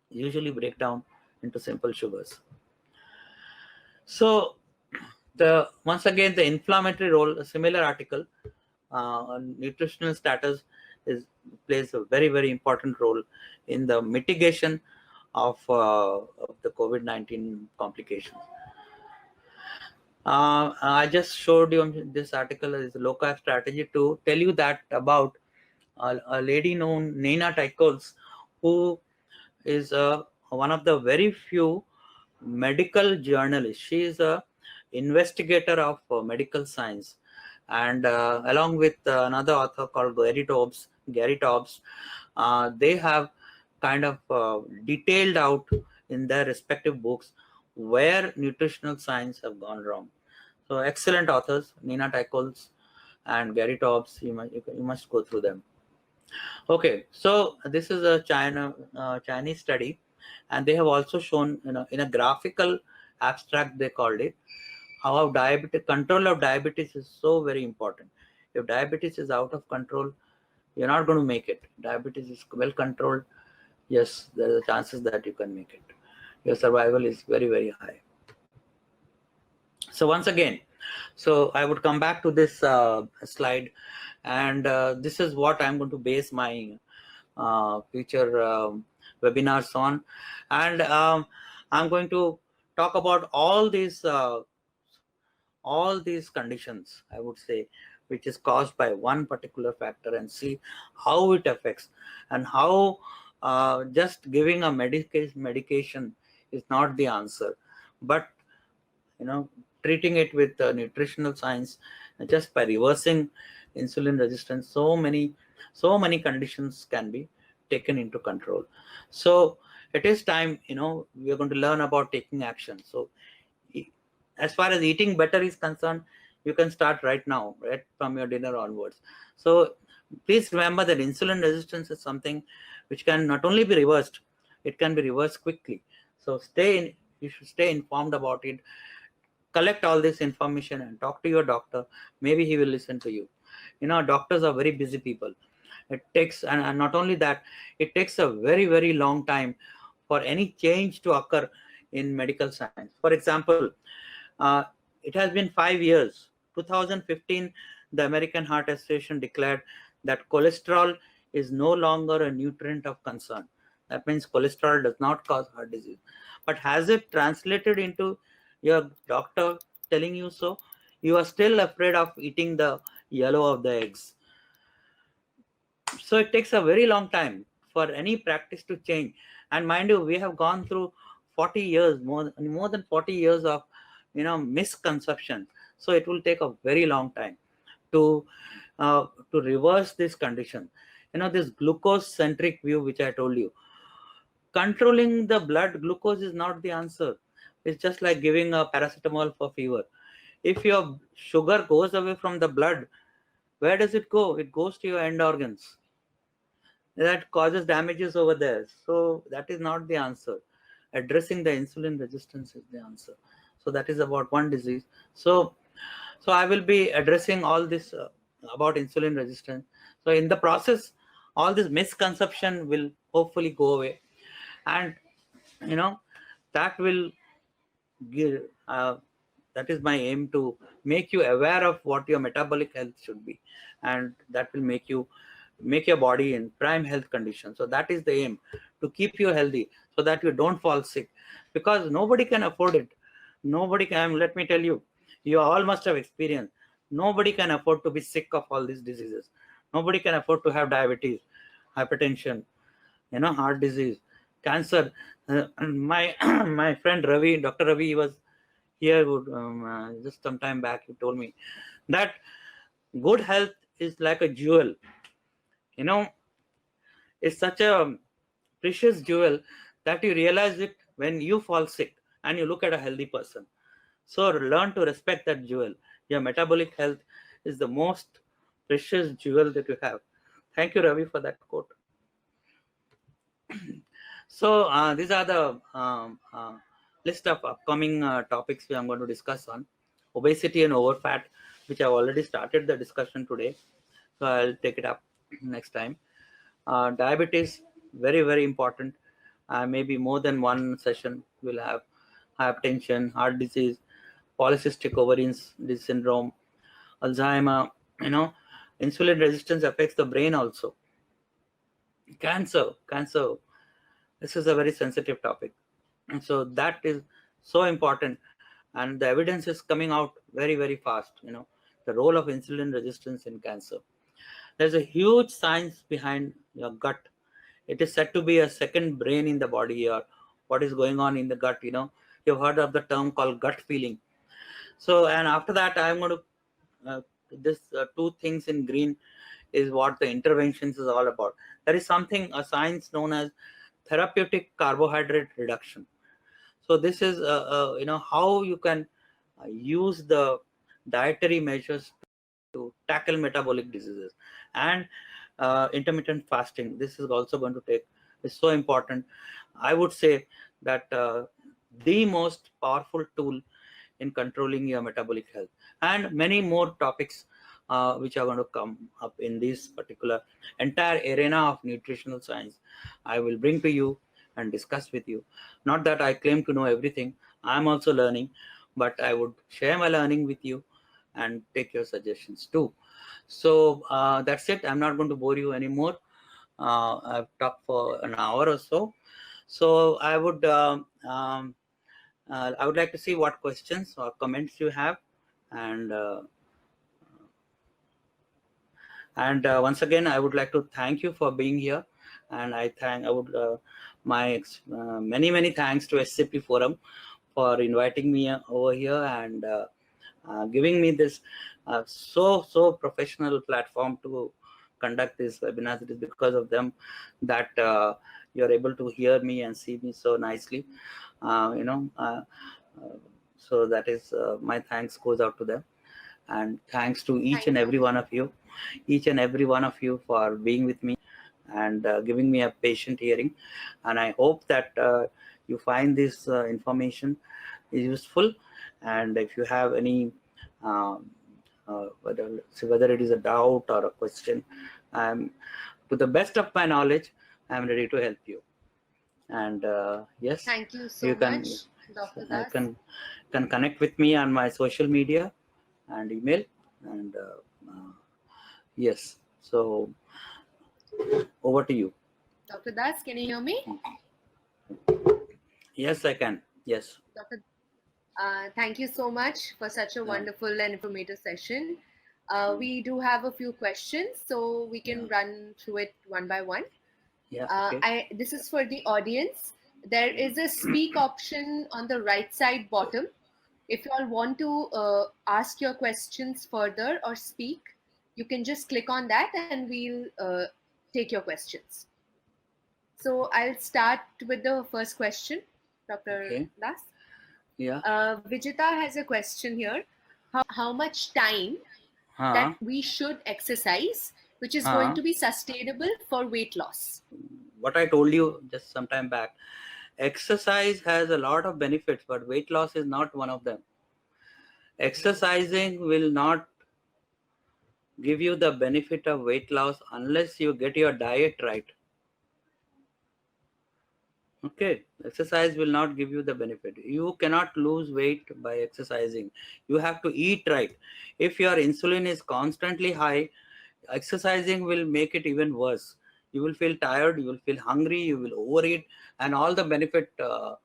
usually break down into simple sugars. So once again the inflammatory role, a similar article on nutritional status plays a very important role in the mitigation of the COVID-19 complications. I just showed you this article is a low carb strategy to tell you that about a lady known Nina Tychols, who is one of the very few medical journalists. She is a investigator of medical science, and along with another author called Gary Taubes, they have kind of detailed out in their respective books where nutritional science have gone wrong. So excellent authors, Nina Tychols and Gary Taubes. You must go through them. Okay, so this is a Chinese study, and they have also shown, in a graphical abstract, they called it, how diabetes control of diabetes is so very important. If diabetes is out of control, you're not going to make it. Diabetes is well controlled, yes, there are chances that you can make it. Your survival is very, very high. So once again, so I would come back to this slide, and this is what I'm going to base my future webinars on, and I'm going to talk about all these conditions, I would say, which is caused by one particular factor, and see how it affects, and how just giving a medication is not the answer, but treating it with nutritional science, just by reversing insulin resistance, so many conditions can be taken into control. So it is time, we are going to learn about taking action. So as far as eating better is concerned, you can start right now, right from your dinner onwards. So please remember that insulin resistance is something which can not only be reversed, it can be reversed quickly. So you should stay informed about it. Collect all this information and talk to your doctor. Maybe he will listen to you. Doctors are very busy people. It takes, and not only that, it takes a very, very long time for any change to occur in medical science. For example, uh, it has been 5 years. 2015, the American Heart Association declared that cholesterol is no longer a nutrient of concern. That means cholesterol does not cause heart disease. But has it translated into your doctor telling you so? You are still afraid of eating the yellow of the eggs. So it takes a very long time for any practice to change. And mind you, we have gone through 40 years, more than 40 years of misconception. So it will take a very long time to reverse this condition. This glucose centric view which I told you, controlling the blood glucose is not the answer. It's just like giving a paracetamol for fever. If your sugar goes away from the blood, where does it go? It goes to your end organs. That causes damages over there. So that is not the answer. Addressing the insulin resistance is the answer. So that is about one disease. So I will be addressing all this about insulin resistance. So in the process, all this misconception will hopefully go away, and that will give. That is my aim, to make you aware of what your metabolic health should be, and that will make your body in prime health condition. So that is the aim, to keep you healthy so that you don't fall sick, because nobody can afford it. Nobody can. Let me tell you, you all must have experienced, nobody can afford to be sick of all these diseases. Nobody can afford to have diabetes, hypertension, heart disease, cancer. My my friend Ravi, Dr. Ravi, was here just some time back. He told me that good health is like a jewel. you know it's such a precious jewel that you realize it when you fall sick and you look at a healthy person. So learn to respect that jewel. Your metabolic health is the most precious jewel that you have. Thank you, Ravi, for that quote. So these are the list of upcoming topics we are going to discuss on. Obesity and overfat, which I've already started the discussion today. So I'll take it up next time. Diabetes, very, very important. Maybe more than one session we'll have. Hypertension, heart disease, polycystic ovarian disease syndrome, Alzheimer, insulin resistance affects the brain also. Cancer. This is a very sensitive topic. And so that is so important. And the evidence is coming out very, very fast, the role of insulin resistance in cancer. There's a huge science behind your gut. It is said to be a second brain in the body, or what is going on in the gut. You've heard of the term called gut feeling. So, and after that, I'm going to, this two things in green is what the interventions is all about. There is a science known as therapeutic carbohydrate reduction. So this is how you can use the dietary measures to tackle metabolic diseases. And intermittent fasting, this is also going to take, is so important. I would say that the most powerful tool in controlling your metabolic health, and many more topics which are going to come up in this particular entire arena of nutritional science, I will bring to you and discuss with you. Not that I claim to know everything, I'm also learning, but I would share my learning with you and take your suggestions too. So that's it. I'm not going to bore you anymore. I've talked for an hour or so. So I would like to see what questions or comments you have, and once again, I would like to thank you for being here, and I would my many thanks to SCP Forum for inviting me over here and giving me this so professional platform to conduct this webinars. It is because of them that you're able to hear me and see me so nicely. Uh, you know, uh, uh, so that is my thanks goes out to them, and thanks to each Thank and you. every one of you, each and every one of you for being with me and giving me a patient hearing. And I hope that you find this information useful. And if you have any um, whether it is a doubt or a question, I'm, to the best of my knowledge, I'm ready to help you. And yes, Thank you so you can much, Dr. uh, Das. can can connect with me on my social media and email. And yes, so over to you. Dr. Das, can you hear me? Yes, I can. Yes. Dr. Thank you so much for such a Yeah. wonderful and informative session. We do have a few questions, so we Yeah. can run through it one by one. Yeah. Okay. This is for the audience. There is a speak option on the right side bottom. If you all want to ask your questions further or speak, you can just click on that and we'll take your questions. So I'll start with the first question, Dr. Okay. Das. Yeah. Vijita has a question here. How much time that Huh. we should exercise, which is going Huh. to be sustainable for weight loss? What I told you just some time back, exercise has a lot of benefits, but weight loss is not one of them. Exercising will not give you the benefit of weight loss unless you get your diet right. Okay, exercise will not give you the benefit. You cannot lose weight by exercising. You have to eat right. If your insulin is constantly high, exercising will make it even worse. You will feel tired, you will feel hungry, you will overeat, and all the benefit of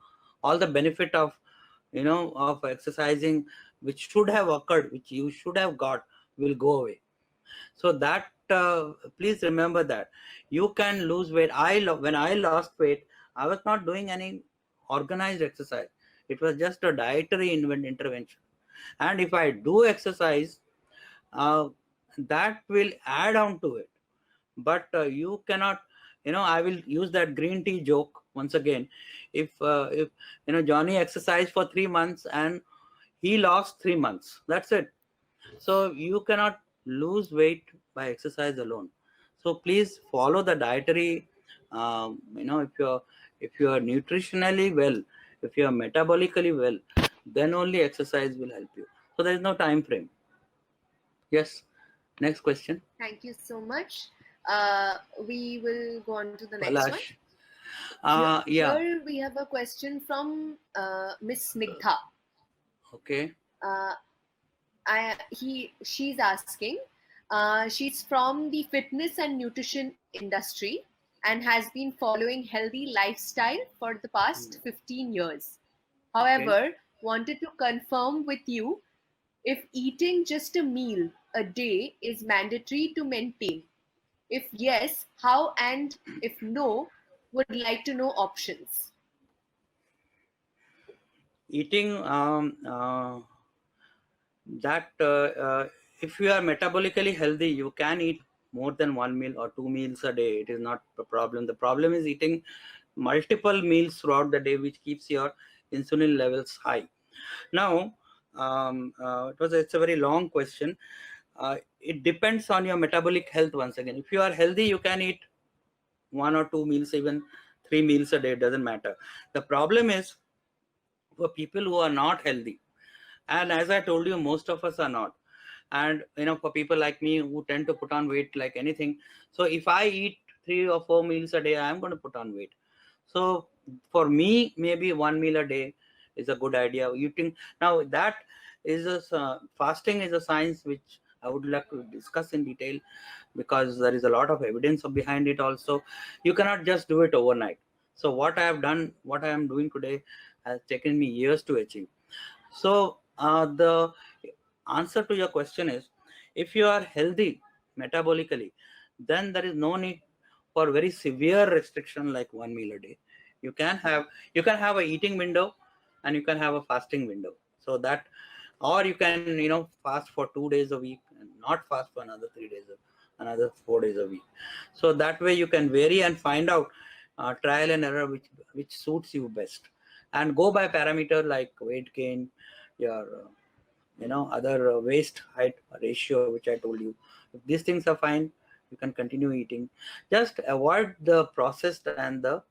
of exercising, which should have occurred, which you should have got, will go away. So that please remember that you can lose weight. When I lost weight, I was not doing any organized exercise. It was just a dietary intervention. And if I do exercise, uh, that will add on to it. But you cannot, I will use that green tea joke once again. If Johnny exercised for 3 months and he lost 3 months, that's it. So you cannot lose weight by exercise alone. So please follow the dietary. If you are nutritionally well, if you are metabolically well, then only exercise will help you. So there is no time frame. Yes. Next question. Thank you so much. We will go on to the next one. Palash. Yeah. Here we have a question from Miss Snigdha. Okay. Uh, she's asking. She's from the fitness and nutrition industry and has been following healthy lifestyle for the past 15 years. Okay. However, wanted to confirm with you if eating just a meal a day is mandatory to maintain. If yes, how, and if no, would like to know options. Eating that if you are metabolically healthy, you can eat more than one meal or two meals a day. It is not a problem. The problem is eating multiple meals throughout the day, which keeps your insulin levels high. Now, it's a very long question. It depends on your metabolic health. Once again, if you are healthy, you can eat 1 or 2 meals, even 3 meals a day, doesn't matter. The problem is for people who are not healthy, and as I told you, most of us are not. And for people like me who tend to put on weight like anything, so if I eat 3 or 4 meals a day, I am going to put on weight. So for me, maybe 1 meal a day is a good idea. Eating now, that is fasting is a science which I would like to discuss in detail, because there is a lot of evidence behind it also. You cannot just do it overnight. So what I have done, what I am doing today, has taken me years to achieve. So the answer to your question is, if you are healthy metabolically, then there is no need for very severe restriction like 1 meal a day. You can have a eating window, and you can have a fasting window. So that, or you can fast for 2 days a week and not fast for another 3 days, another 4 days a week. So that way you can vary and find out trial and error which suits you best, and go by parameter like weight gain, your other waist height ratio, which I told you. If these things are fine, you can continue eating. Just avoid the processed and the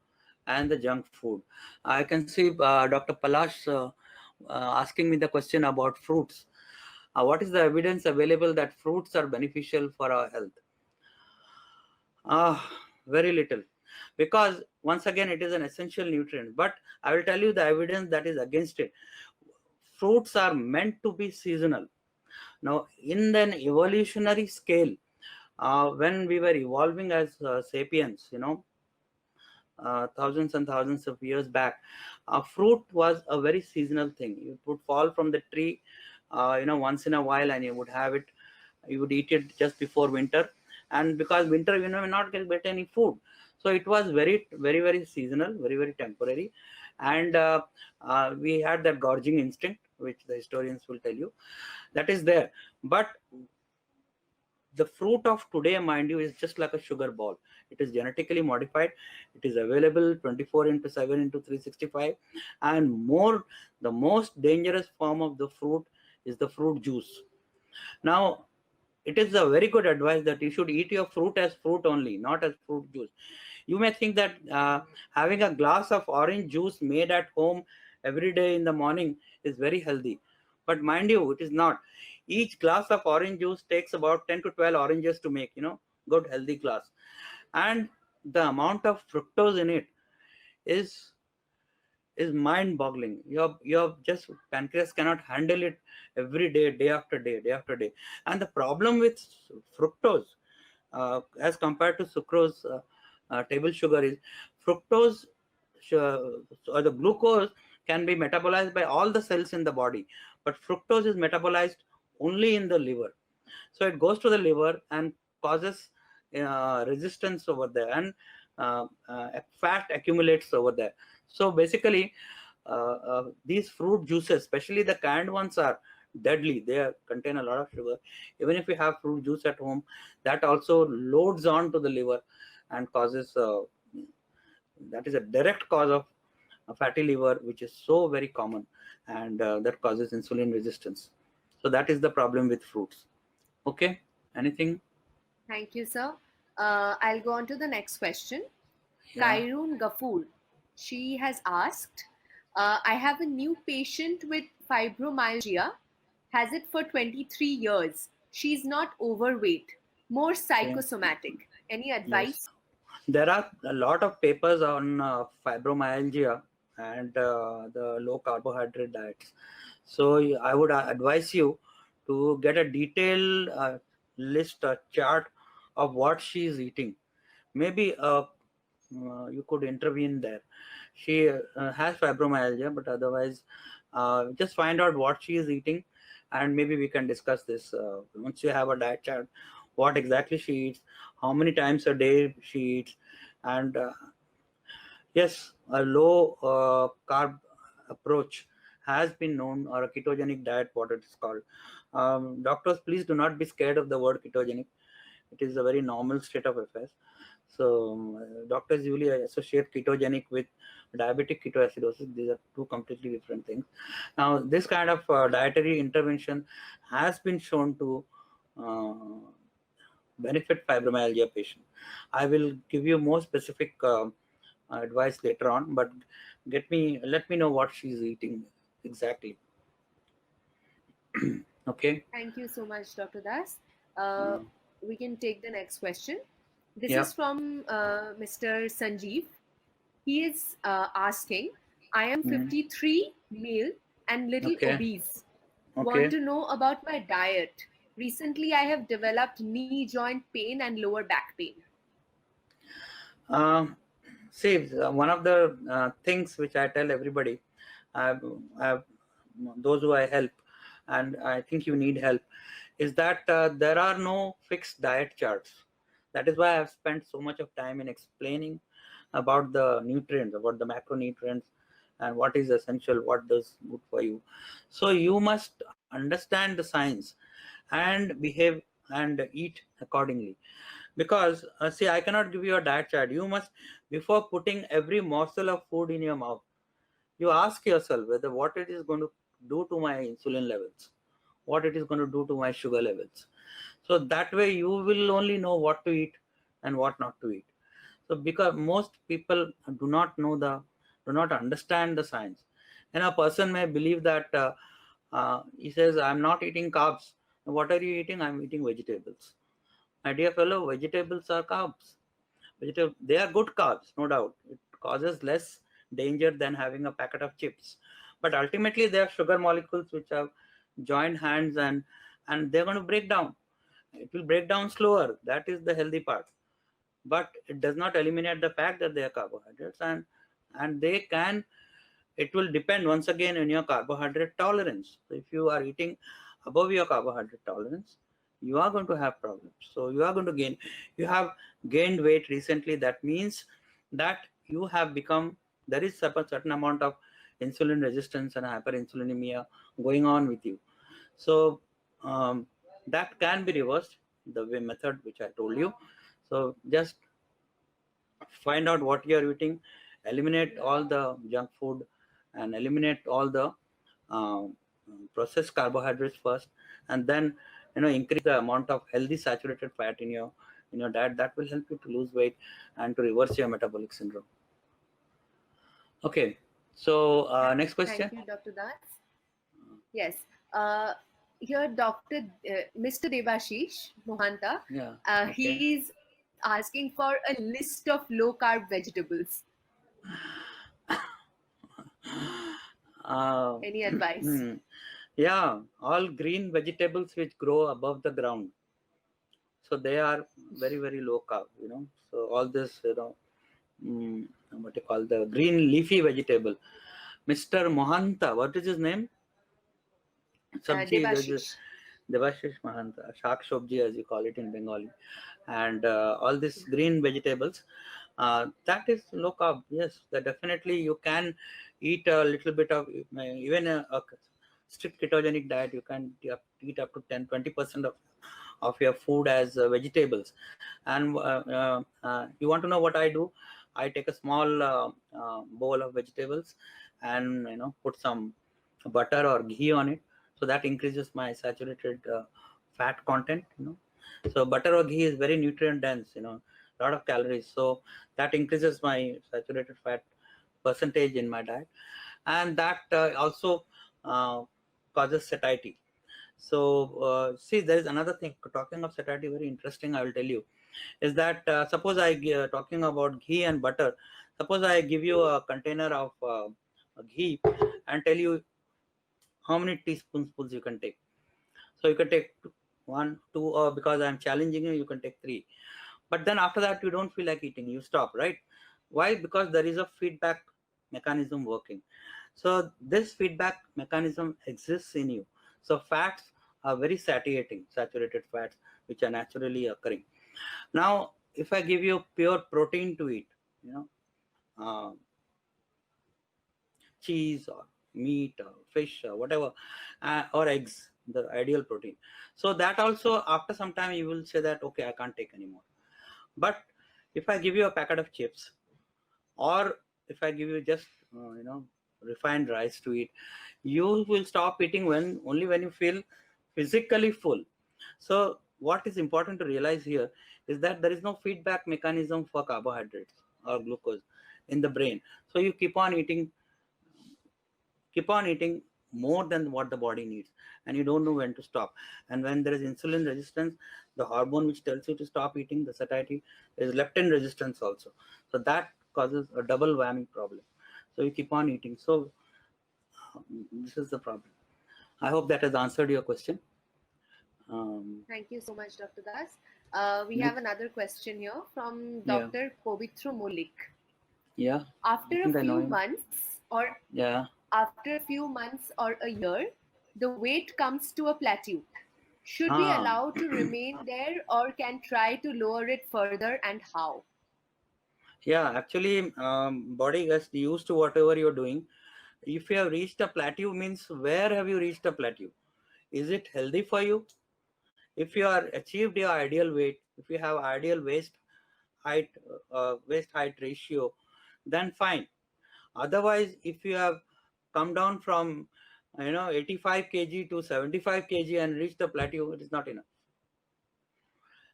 junk food. I can see Dr. Palash asking me the question about fruits. What is the evidence available that fruits are beneficial for our health? Very little, because once again it is an essential nutrient. But I will tell you the evidence that is against it. Fruits are meant to be seasonal. Now, in an evolutionary scale, when we were evolving as sapiens, thousands and thousands of years back, fruit was a very seasonal thing. It would fall from the tree, once in a while, and you would have it. You would eat it just before winter, and because winter, may not get any food, so it was very, very, very seasonal, very, very temporary, and we had that gorging instinct, which the historians will tell you, that is there. But the fruit of today, mind you, is just like a sugar ball. It is genetically modified. It is available 24 into 7 into 365, and the most dangerous form of the fruit is the fruit juice. Now, it is a very good advice that you should eat your fruit as fruit only, not as fruit juice. You may think that having a glass of orange juice made at home every day in the morning is very healthy. But mind you, it is not. Each glass of orange juice takes about 10 to 12 oranges to make, good healthy glass. And the amount of fructose in it is mind-boggling. Your just pancreas cannot handle it every day, day after day, day after day. And the problem with fructose, as compared to sucrose, table sugar, is fructose or the glucose can be metabolized by all the cells in the body, but fructose is metabolized only in the liver. So it goes to the liver and causes resistance over there, and fat accumulates over there. So basically, these fruit juices, especially the canned ones, are deadly. They contain a lot of sugar. Even if you have fruit juice at home, that also loads on to the liver and causes that is a direct cause of a fatty liver, which is so very common, and that causes insulin resistance. So that is the problem with fruits. Okay, anything? Thank you, sir. I'll go on to the next question. Yeah. Kairun Gafoor, she has asked, I have a new patient with fibromyalgia, has it for 23 years. She's not overweight, more Okay. psychosomatic. Any Yes. advice? There are a lot of papers on fibromyalgia and the low carbohydrate diets. So I would advise you to get a detailed list, a chart of what she is eating. Maybe you could intervene there. She has fibromyalgia, but otherwise, just find out what she is eating, and maybe we can discuss this once you have a diet chart. What exactly she eats, how many times a day she eats, and yes, a low carb approach has been known, or a ketogenic diet, what it is called. Doctors, please do not be scared of the word ketogenic. It is a very normal state of affairs. So doctors usually associate ketogenic with diabetic ketoacidosis. These are two completely different things. Now, this kind of dietary intervention has been shown to uh, benefit fibromyalgia patient. I will give you more specific advice later on, but let me know what she's eating exactly. Okay. Thank you so much, Dr. Das. Uh, Uh, we can take the next question. This yeah. is from Mr. Sanjeev. He is asking, I am Mm. 53, male, and little Okay. obese. Want Okay. to know about my diet. Recently, I have developed knee joint pain and lower back pain. Um, See, one of the things which I tell everybody, I've those who I help, and I think you need help, is that there are no fixed diet charts. That is why I've spent so much of time in explaining about the nutrients, about the macronutrients, and what is essential, what does good for you. So you must understand the science and behave and eat accordingly, because see, I cannot give you a diet chart. You must, before putting every morsel of food in your mouth, you ask yourself whether what it is going to do to my insulin levels, what it is going to do to my sugar levels. So that way you will only know what to eat and what not to eat. So because most people do not understand the science, and a person may believe that he says, I'm not eating carbs. What are you eating? I'm eating vegetables. My dear fellow, vegetables are carbs. They are good carbs, no doubt. It causes less danger than having a packet of chips. But ultimately, they are sugar molecules which have joined hands, and they're going to break down. It will break down slower. That is the healthy part. But it does not eliminate the fact that they are carbohydrates, and they can. It will depend once again on your carbohydrate tolerance. So if you are eating above your carbohydrate tolerance, you are going to have problems. So you are going to gain. You have gained weight recently. That means that you have become. There is a certain amount of insulin resistance and hyperinsulinemia going on with you. So that can be reversed, the way method which I told you. So just find out what you are eating, eliminate all the junk food, and eliminate all the uh, processed carbohydrates first, and then increase the amount of healthy saturated fat in your diet. That will help you to lose weight and to reverse your metabolic syndrome. Okay, so next question. Thank you, Dr. Das. Yes. Uh, Here, Mr. Devashish Mohanta, Yeah. Okay. he is asking for a list of low carb vegetables. uh, Any advice? yeah, all green vegetables which grow above the ground, so they are very very low carb. So all this, what you call the green leafy vegetable. Mr. Mohanta, what is his name? Sabji, Devashish. Devashish Mahanta, Shak Shobji as you call it in Bengali, and all these green vegetables, that is low carb. Yes, that definitely you can eat a little bit of, even a strict ketogenic diet. You can eat up to 10-20% of your food as vegetables. And you want to know what I do? I take a small bowl of vegetables and put some butter or ghee on it, so that increases my saturated fat content. So butter or ghee is very nutrient dense, a lot of calories, so that increases my saturated fat percentage in my diet, and that also uh, causes satiety. So see, there is another thing, talking of satiety, very interesting, I will tell you, is that suppose talking about ghee and butter, suppose I give you a container of ghee and tell you how many teaspoons you can take. So you can take one, two, or because I'm challenging you, you can take three. But then after that, you don't feel like eating, you stop, right? Why? Because there is a feedback mechanism working. So this feedback mechanism exists in you. So fats are very satiating, saturated fats, which are naturally occurring. Now, if I give you pure protein to eat, you know, uh, cheese or meat or fish or whatever, or eggs, the ideal protein. So that also, after some time, you will say that, okay, I can't take anymore. But If I give you a packet of chips, or if I give you just refined rice to eat, you will stop eating when only when you feel physically full. So what is important to realize here is that there is no feedback mechanism for carbohydrates or glucose in the brain. So you keep on eating more than what the body needs, and you don't know when to stop. And when there is insulin resistance, the hormone which tells you to stop eating, the satiety, is leptin resistance also. So that causes a double whammy problem. So you keep on eating. So this is the problem. I hope that has answered your question. Thank you so much, Dr. Das. We have Next. another question here from Yeah. Dr. Povitru Mulik. Yeah, I After a think I know few him. months or Yeah. after a few months or a year, the weight comes to a plateau. Should we Ah. allow to remain there or can try to lower it further, and how? Yeah, actually, body gets used to whatever you're doing. If you have reached a plateau, means where have you reached a plateau? Is it healthy for you? If you are achieved your ideal weight, if you have ideal waist height ratio, then fine. Otherwise, if you have come down from 85 kg to 75 kg and reached the plateau, it is not enough.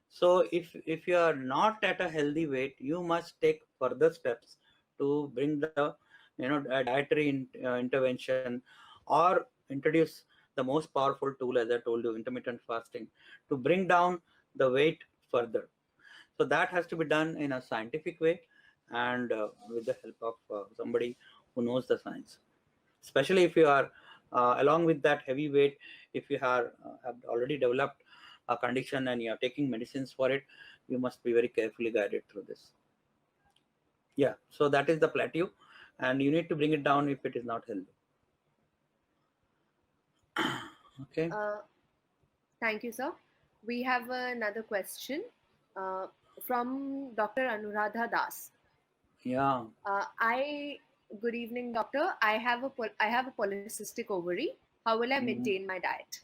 So if you are not at a healthy weight, you must take further steps to bring the a dietary intervention, or introduce the most powerful tool, as I told you, intermittent fasting, to bring down the weight further. So that has to be done in a scientific way, and with the help of somebody who knows the science. Especially if you are along with that heavy weight, if you have already developed a condition and you are taking medicines for it, you must be very carefully guided through this. Yeah, so that is the plateau, and you need to bring it down if it is not healthy. Okay. Uh, Thank you, sir. We have another question uh, from Dr. Anuradha Das. Yeah. I Good evening, doctor. I have a polycystic ovary. How will I Mhm. maintain my diet?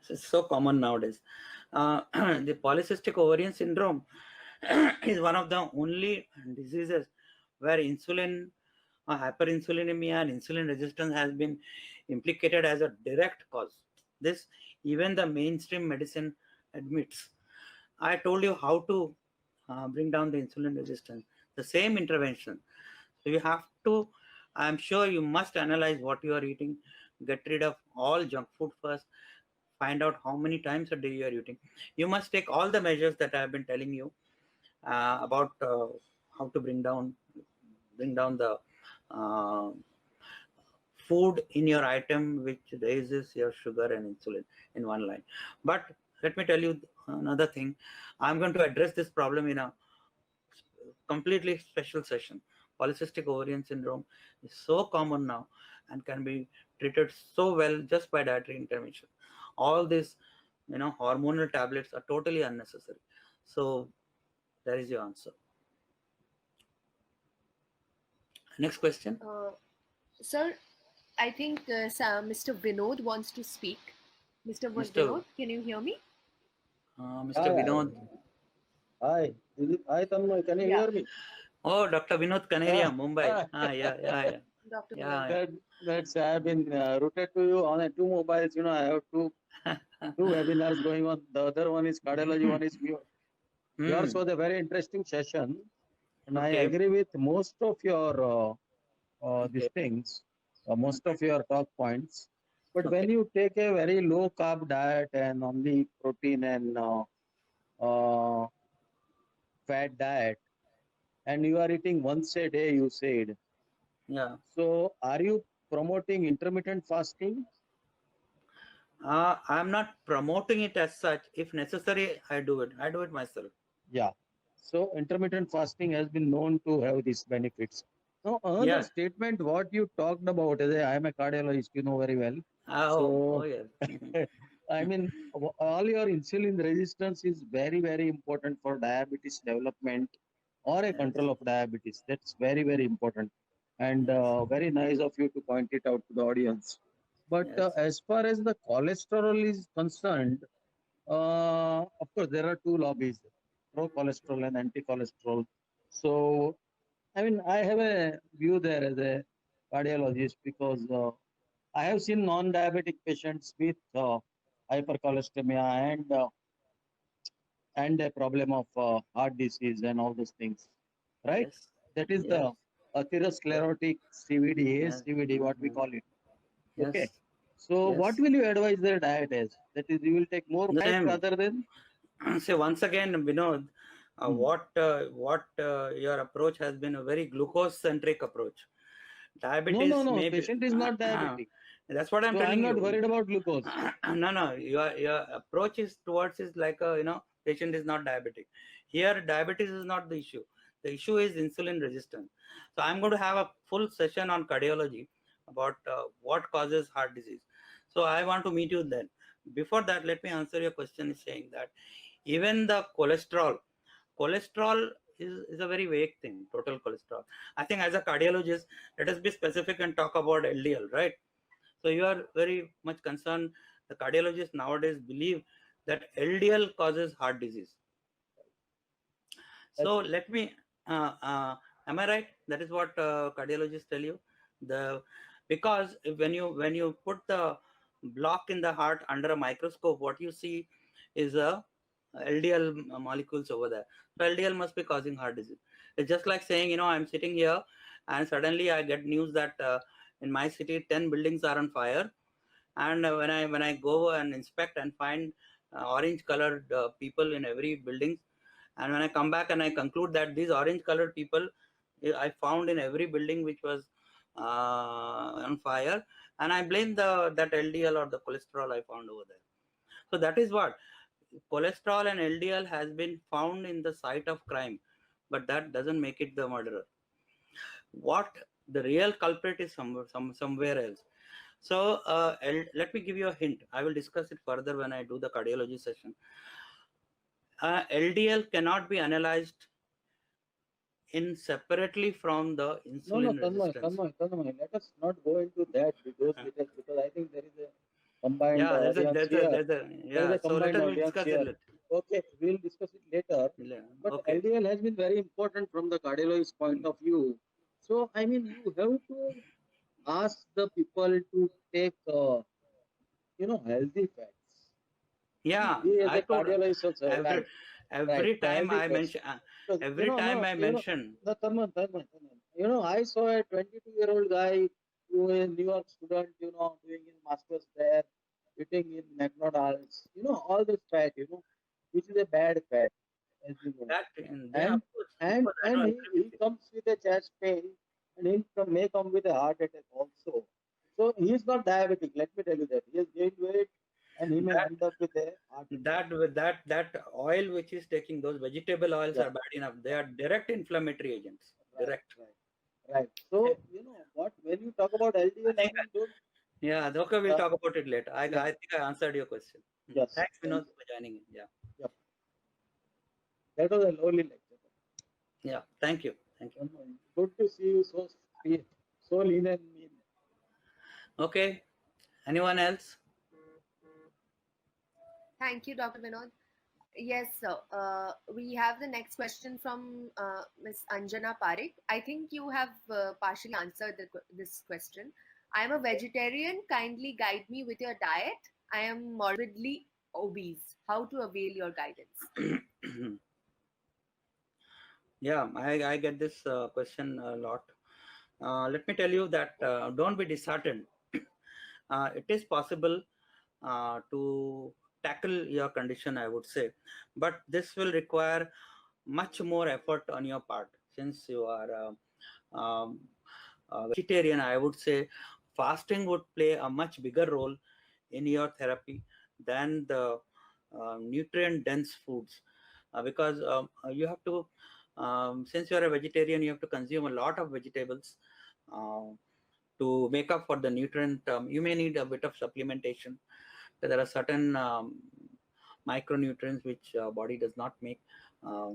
It's so common nowadays. The polycystic ovarian syndrome is one of the only diseases where hyperinsulinemia and insulin resistance has been implicated as a direct cause. This even the mainstream medicine admits. I told you how to bring down the insulin resistance. The same intervention. So you have to. I'm sure you must analyze what you are eating. Get rid of all junk food first. Find out how many times a day you are eating. You must take all the measures that I have been telling you about how to bring down the uh, food in your item which raises your sugar and insulin in one line. But let me tell you another thing. I'm going to address this problem in a completely special session. Polycystic ovarian syndrome is so common now and can be treated so well just by dietary intervention. All these hormonal tablets are totally unnecessary. So there is your answer. Next question. Uh, Sir, I think Mr. Vinod wants to speak. Mr. Mr. Vinod, can you hear me? Mr. Yeah, yeah. Vinod. Hi. Hi, Tanmoy. Can you Yeah, hear me? Oh, Dr. Vinod Kaneria, Ah, Mumbai. Yeah, yeah, yeah. Dr. Vinod. Yeah, that's I've been routed to you on two mobiles. I have two webinars going on. The other one is cardiology, one is yours Hmm. was a very interesting session, and I Okay. agree with most of your these Okay. things, most of your talk points. But Okay. when you take a very low carb diet and only protein and uh, fat diet, and you are eating once a day, you said. Yeah. So, are you promoting intermittent fasting? I'm not promoting it as such. If necessary, I do it. I do it myself. Yeah. So, intermittent fasting has been known to have these benefits. Now, another Yeah. statement, what you talked about, I am a cardiologist, you know very well. Oh, oh So, yes. I mean, all your insulin resistance is very, very important for diabetes development or a Yes. control of diabetes. That's very, very important. And Yes. very nice of you to point it out to the audience. But Yes. as far as the cholesterol is concerned, Of course, there are two lobbies, pro-cholesterol and anti-cholesterol. So, I mean, I have a view there as a cardiologist because I have seen non-diabetic patients with hypercholesteremia and a problem of heart disease and all those things, right? Yes. That is Yes. the Yes. atherosclerotic CVD, Yes. ASCVD, what we call it. Okay. Yes. So, what Yes. will you advise their diet as? That is, you will take more The fat same. rather than. So once again, Vinod, Hmm. what your approach has been a very glucose centric approach. No, no, Diabetes no. may be Patient is not diabetic. that's what I'm So I'm telling not you. worried about glucose. No, your approach is towards is like a patient is not diabetic. Here diabetes is not the issue. The issue is insulin resistance. So I'm going to have a full session on cardiology about what causes heart disease. So I want to meet you then. Before that, let me answer your question is saying that even the cholesterol is a very vague thing, total cholesterol. I think as a cardiologist, let us be specific and talk about LDL, right? So you are very much concerned. The cardiologists nowadays believe that LDL causes heart disease. That's So let me, am I right? That is what cardiologists tell you. The because when you put the block in the heart under a microscope, what you see is a LDL molecules over there. So LDL must be causing heart disease. It's just like saying, I'm sitting here and suddenly I get news that in my city 10 buildings are on fire, and when I go and inspect and find orange colored people in every building, and when I come back and I conclude that these orange colored people I found in every building which was on fire, and I blame the that LDL or the cholesterol I found over there. So that is what cholesterol and LDL has been found in the site of crime, but that doesn't make it the murderer. What the real culprit is somewhere else. So let me give you a hint. I will discuss it further when I do the cardiology session. LDL cannot be analyzed in separately from the no, no, insulin resistance. Tanmoy. Let us not go into those Uh, details because I think there is a combined yeah, audience here. There is yeah. a So let combined us we'll audience discuss it here. later. Okay, we'll discuss it later. But Okay. LDL has been very important from the cardiologist's point of view. So, I mean, you have to ask the people to take, healthy fats. See, Yeah, we as I a told cardiologist also, every right, right, every the time healthy I fats. mention Because, every time I mention. the Tharman. I saw a 22-year-old guy who is a New York student, doing his master's there, eating in McDonald's, all this fat, which is a bad fat, as you know. That yeah, And of and course, I do and agree with he you. comes with a chest pain and may come with a heart attack also. So he is not diabetic, let me tell you that. He has gained weight and he may That end up with a heart attack. that oil which is taking, those vegetable oils Yeah. are bad enough. They are direct inflammatory agents. Right, Direct. right, right. Okay. So, what, when you talk about I LDL, I think mean, don't, yeah. Okay, we'll uh, talk about it later. yeah, I think I answered your question. yes, Thanks, thank Vinod, you. for joining in. Yeah. Yep. That was a lovely lecture. Yeah. Thank you. Thank you. Good to see you so lean and mean. Okay. Anyone else? Thank you, Dr. Vinod. Yes, sir. We have the next question from Ms. Anjana Parekh. I think you have partially answered this question. I am a vegetarian. Kindly guide me with your diet. I am morbidly obese. How to avail your guidance? Yeah, I get this question a lot. Let me tell you that don't be disheartened. It is possible to tackle your condition, I would say, but this will require much more effort on your part. Since you are vegetarian, I would say fasting would play a much bigger role in your therapy than the nutrient dense foods, because you have to, since you are a vegetarian, you have to consume a lot of vegetables uh, to make up for the nutrient. You may need a bit of supplementation. There are certain micronutrients which body does not make, uh,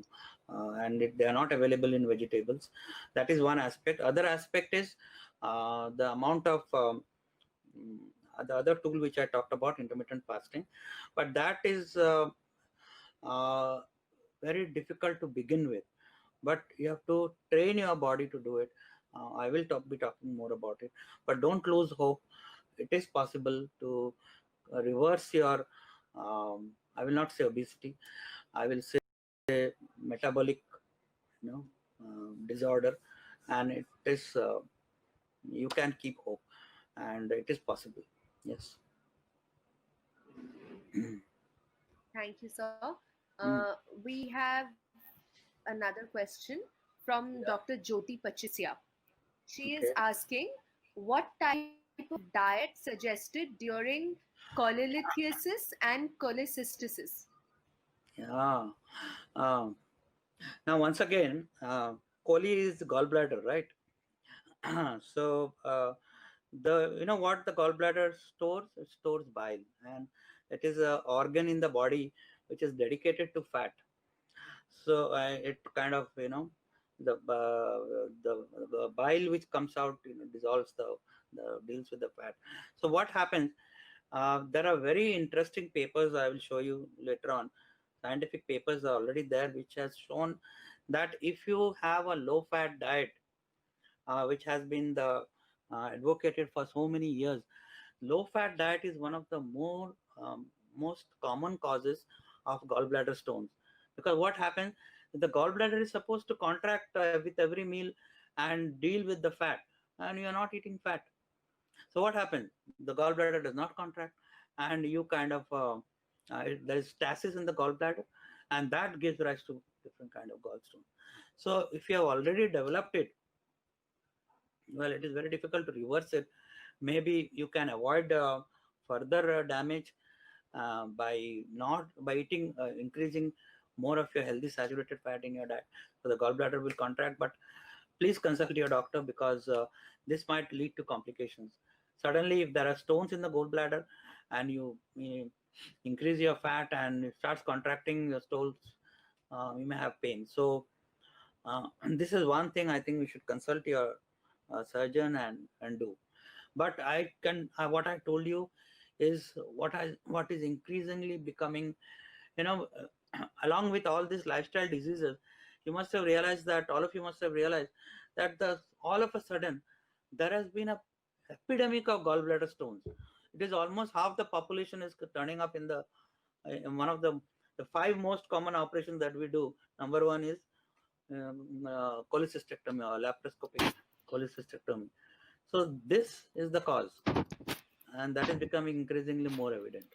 and they are not available in vegetables. That is one aspect. Other aspect is the amount of the other tool which I talked about, intermittent fasting, but that is uh, very difficult to begin with. But you have to train your body to do it. I will be talking more about it, but don't lose hope. It is possible to reverse your, I will not say obesity, I will say metabolic, disorder, and it is, you can keep hope, and it is possible. Yes. Thank you, sir. Mm. We have another question from Yeah. Dr. Jyoti Pachisia. She is Okay. asking, what type of diet suggested during cholelithiasis and cholecystitis? Yeah. Um, Now, once again, coli is gallbladder, right? So, what the gallbladder stores? It stores bile, and it is an organ in the body which is dedicated to fat. So, it kind of, the bile which comes out, dissolves the deals with the fat. So, what happens? There are very interesting papers I will show you later on. Scientific papers are already there which has shown that if you have a low fat diet, which has been the advocated for so many years, low fat diet is one of the most common causes of gallbladder stones. Because what happens, the gallbladder is supposed to contract with every meal and deal with the fat, and you are not eating fat. So what happens? The gallbladder does not contract, and you kind of there is stasis in the gallbladder, and that gives rise to different kind of gallstone. So if you have already developed it, well, it is very difficult to reverse it. Maybe you can avoid further damage by eating, increasing more of your healthy saturated fat in your diet. So the gallbladder will contract, but please consult your doctor, because this might lead to complications. Suddenly, if there are stones in the gallbladder and you increase your fat and it starts contracting your stones, you may have pain. So this is one thing I think we should consult your surgeon and do. But I can, what I told you is what is increasingly becoming, along with all these lifestyle diseases, you must have realized that, all of you must have realized that the all of a sudden there has been a epidemic of gallbladder stones. It is almost half the population is turning up in one of the five most common operations that we do. Number one is cholecystectomy or laparoscopic cholecystectomy. So this is the cause, and that is becoming increasingly more evident.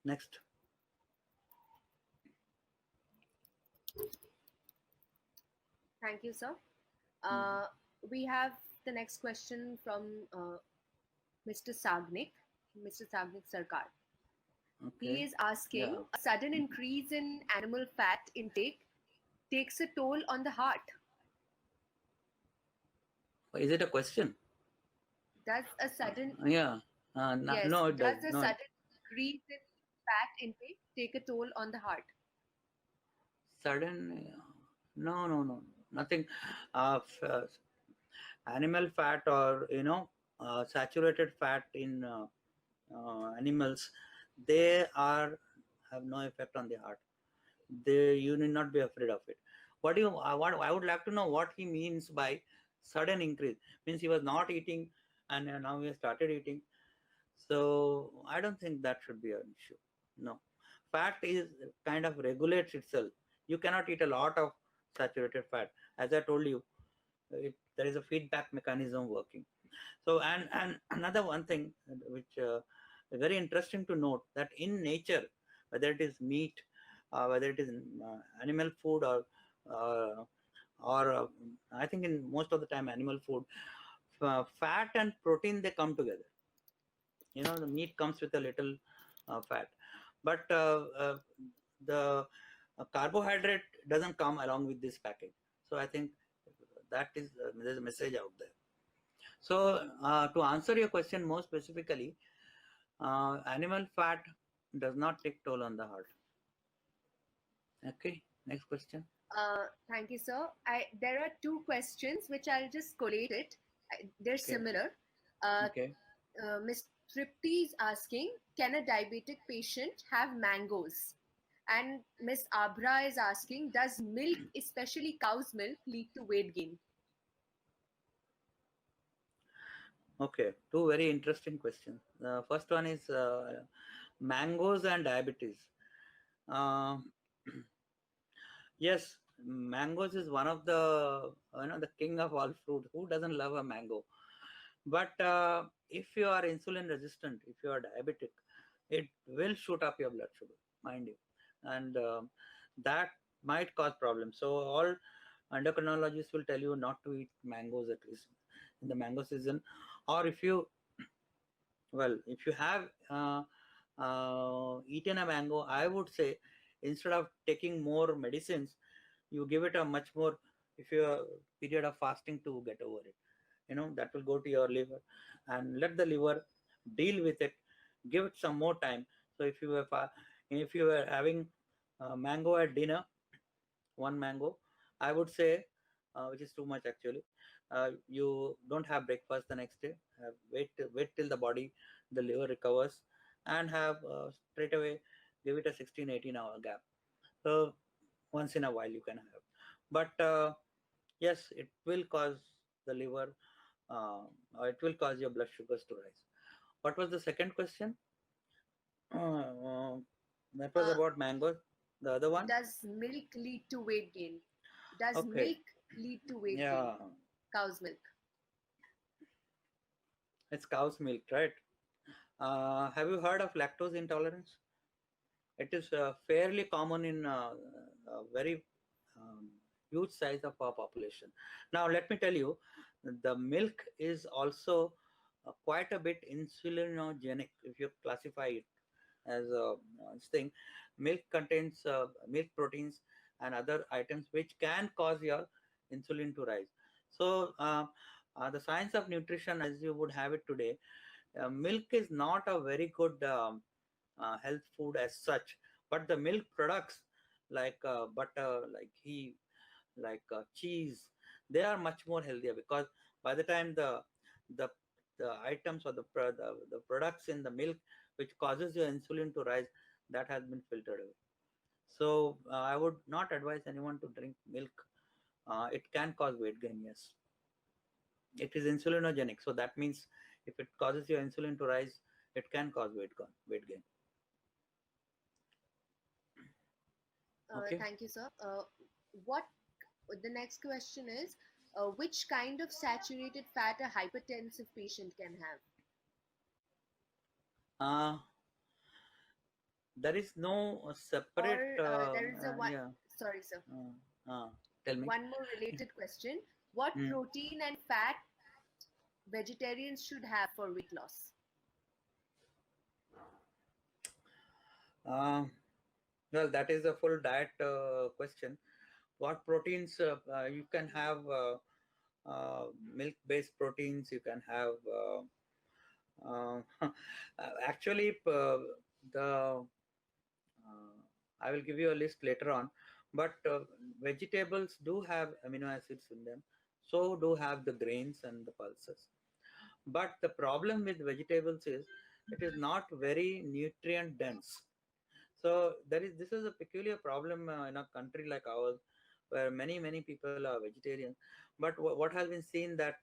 Next. Thank you, sir. We have the next question from Mr. Sagnik, Mr. Sagnik Sarkar. He Okay. is asking, Yeah. a sudden increase in animal fat intake takes a toll on the heart. Is it a question? Does a sudden Yeah. Yes, No, it does. does a No. sudden increase in fat intake take a toll on the heart? Sudden. No. Nothing. Animal fat, or saturated fat in animals, they are have no effect on the heart. You need not be afraid of it. What I would like to know what he means by sudden increase. Means he was not eating, and now he has started eating. So I don't think that should be an issue. No, fat is kind of regulates itself. You cannot eat a lot of saturated fat. As I told you, there is a feedback mechanism working. So, and another one thing which is very interesting to note, that in nature, whether it is meat, whether it is animal food, uh, or I think in most of the time animal food, fat and protein, they come together. The meat comes with a little fat, but the carbohydrate doesn't come along with this package. So I think that is there's a message out there. So to answer your question more specifically, animal fat does not take toll on the heart. Okay, next question. Thank you, sir. There are two questions which I'll just collate it. They're Okay. similar. Okay. Miss Tripti is asking, can a diabetic patient have mangoes? And Miss Abra is asking, does milk, especially cow's milk, lead to weight gain? Okay. Two very interesting questions. The first one is mangoes and diabetes. Uh, yes, mangoes is one of the the king of all fruit. Who doesn't love a mango? But if you are insulin resistant, if you are diabetic, it will shoot up your blood sugar, mind you, and that might cause problems. So all endocrinologists will tell you not to eat mangoes at least in the mango season, or if you if you have eaten a mango, I would say instead of taking more medicines, you give it a much more, if you period of fasting to get over it. That will go to your liver and let the liver deal with it. Give it some more time. So if you were having mango at dinner, one mango, I would say, which is too much actually. You don't have breakfast the next day. Wait till the body, the liver recovers, and have straight away give it a 16-18 hour gap. So once in a while you can have, but yes, it will cause the liver, or it will cause your blood sugars to rise. What was the second question? That was Uh, about mango. The other one? does milk lead to weight gain? Does Okay. milk lead to weight gain? Yeah, Cow's milk. it's cow's milk, right? Have you heard of lactose intolerance? It is fairly common in a very huge size of our population. Now, let me tell you, the milk is also quite a bit insulinogenic if you classify it as a thing. Milk contains milk proteins and other items which can cause your insulin to rise. So, the science of nutrition, as you would have it today, milk is not a very good health food as such, but the milk products like butter, like ghee, like cheese, they are much more healthier, because by the time the the items or the products in the milk which causes your insulin to rise, that has been filtered away. So I would not advise anyone to drink milk. It can cause weight gain, yes. It is insulinogenic, so that means if it causes your insulin to rise, it can cause weight gain. Okay. Thank you, sir. What the next question is, which kind of saturated fat a hypertensive patient can have? uh there is no separate Or there is a one. yeah. Sorry, sir. uh, Tell me. One more related question: what Hmm. protein and fat vegetarians should have for weight loss? uh, well, that is a full diet question. What proteins you can have? Milk based proteins you can have. Actually, the uh, I will give you a list later on, but vegetables do have amino acids in them, so do have the grains and the pulses. But the problem with vegetables is it is not very nutrient dense. So this is a peculiar problem in a country like ours, where many people are vegetarians. But what has been seen that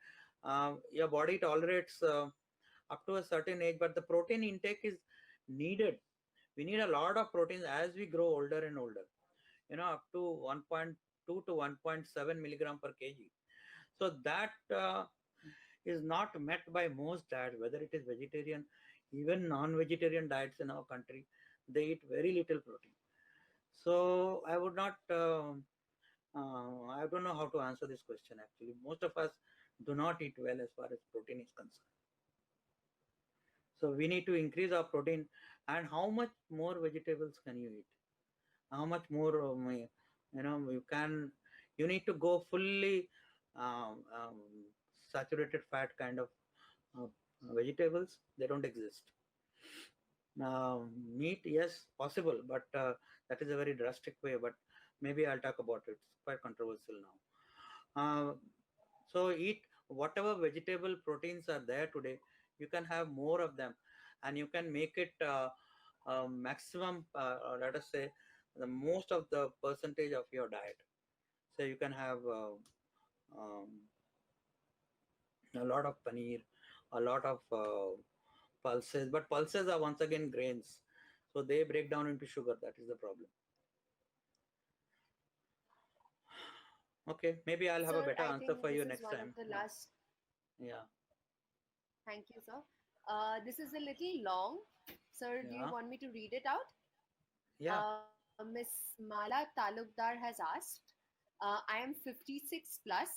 your body tolerates up to a certain age, but the protein intake is needed. We need a lot of proteins as we grow older and older. Up to 1.2 to 1.7 milligram per kg. So that is not met by most diets, whether it is vegetarian, even non-vegetarian diets in our country. They eat very little protein. So I would not. I don't know how to answer this question. Actually, most of us do not eat well as far as protein is concerned. So we need to increase our protein. And how much more vegetables can you eat? How much more? You need to go fully saturated fat kind of uh, vegetables. They don't exist. Meat, yes, possible, but that is a very drastic way. But maybe I'll talk about it. It's quite controversial now. Uh, so eat whatever vegetable proteins are there today, you can have more of them, and you can make it maximum, or let us say the most of the percentage of your diet. So you can have um, a lot of paneer, a lot of pulses, but pulses are once again grains, so they break down into sugar. That is the problem. Okay, maybe I'll have a Sir, better I answer think for you this is next one of time. the Yeah, last. yeah, Thank you, sir. This is a little long. Sir, do you yeah, want me to read it out? yeah. Miss Mala Talukdar has asked, I am 56 plus.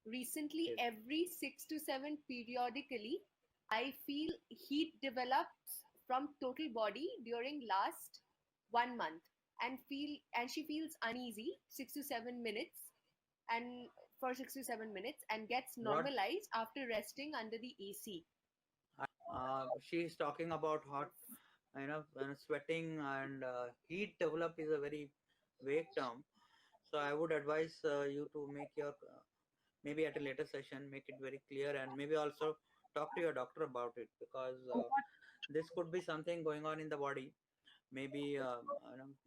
Recently, Okay. every 6 to 7 periodically, I feel heat develops from total body during last 1 month, and she feels uneasy 6 to 7 minutes, and for 6 to 7 minutes, and gets What normalized after resting under the AC. she's talking about hot, when sweating and heat develop is a very vague term. So I would advise you to make your maybe at a later session make it very clear, and maybe also talk to your doctor about it, because this could be something going on in the body. Maybe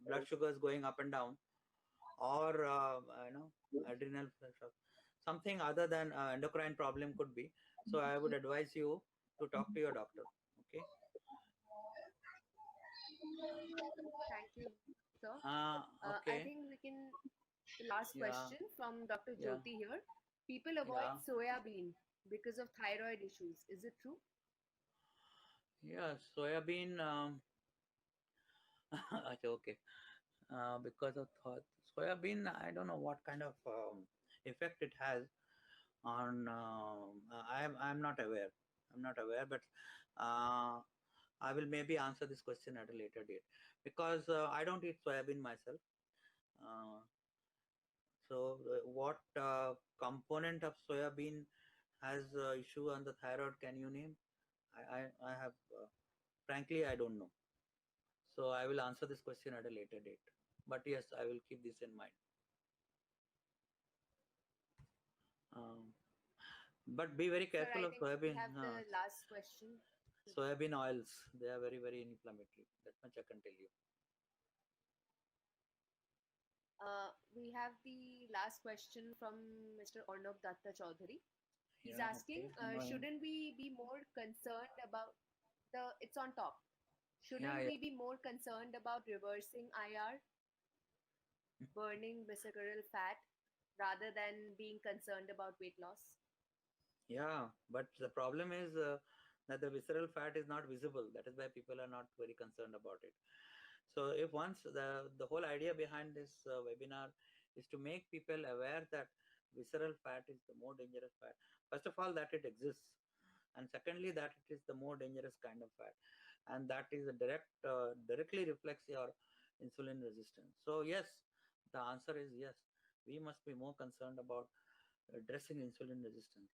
blood sugars going up and down, or adrenal pressure, something other than endocrine problem could be. So I would advise you to talk to your doctor. Okay. Thank you, sir. I think we Okay. can. The last question Yeah, from Dr. Jyoti yeah, here. People avoid yeah, soya bean because of thyroid issues. Is it true? yeah. Soybean. Okay. Because of soybean, I don't know what kind of effect it has on. I'm not aware. I'm not aware, but uh, I will maybe answer this question at a later date, because I don't eat soybean myself. Uh, so, what component of soybean has issue on the thyroid? Can you name? I have, frankly, I don't know. So I will answer this question at a later date. But yes, I will keep this in mind. Um, but be very Sir, careful I of think we soybean. have the last question. Soybean oils. They are very, very inflammatory. That much I can tell you. We have the last question from Mr. Arnab Datta Chaudhary. He's Yeah. asking, Okay. Annoying. shouldn't we be more concerned about it's on top. Yeah. Shouldn't Yeah. we be more concerned about reversing IR, burning visceral fat, rather than being concerned about weight loss? Yeah. But the problem is that the visceral fat is not visible. That is why people are not very concerned about it. So if once the whole idea behind this webinar is to make people aware that visceral fat is the more dangerous fat. First of all, that it exists, and secondly, that it is the more dangerous kind of fat, and that is a directly reflects your insulin resistance. So yes, the answer is yes. We must be more concerned about addressing insulin resistance,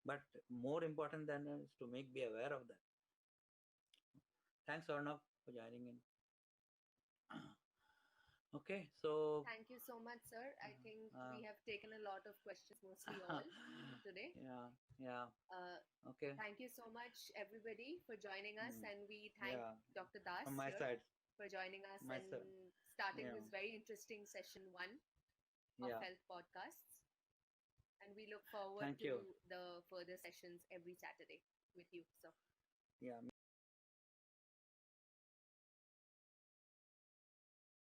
but more important than is to make be aware of that. Thanks, Arnav, for joining in. Okay, so Thank you so much, sir. I think uh, we have taken a lot of questions, mostly all, today. yeah, yeah, Uh, okay. Thank you so much, everybody, for joining us, Mm, and we thank yeah, Dr. Das from my here side, for joining us my and side, starting yeah, this very interesting session one of yeah. health podcasts. And we look forward Thank to you. the further sessions every Saturday with you. So. Yeah.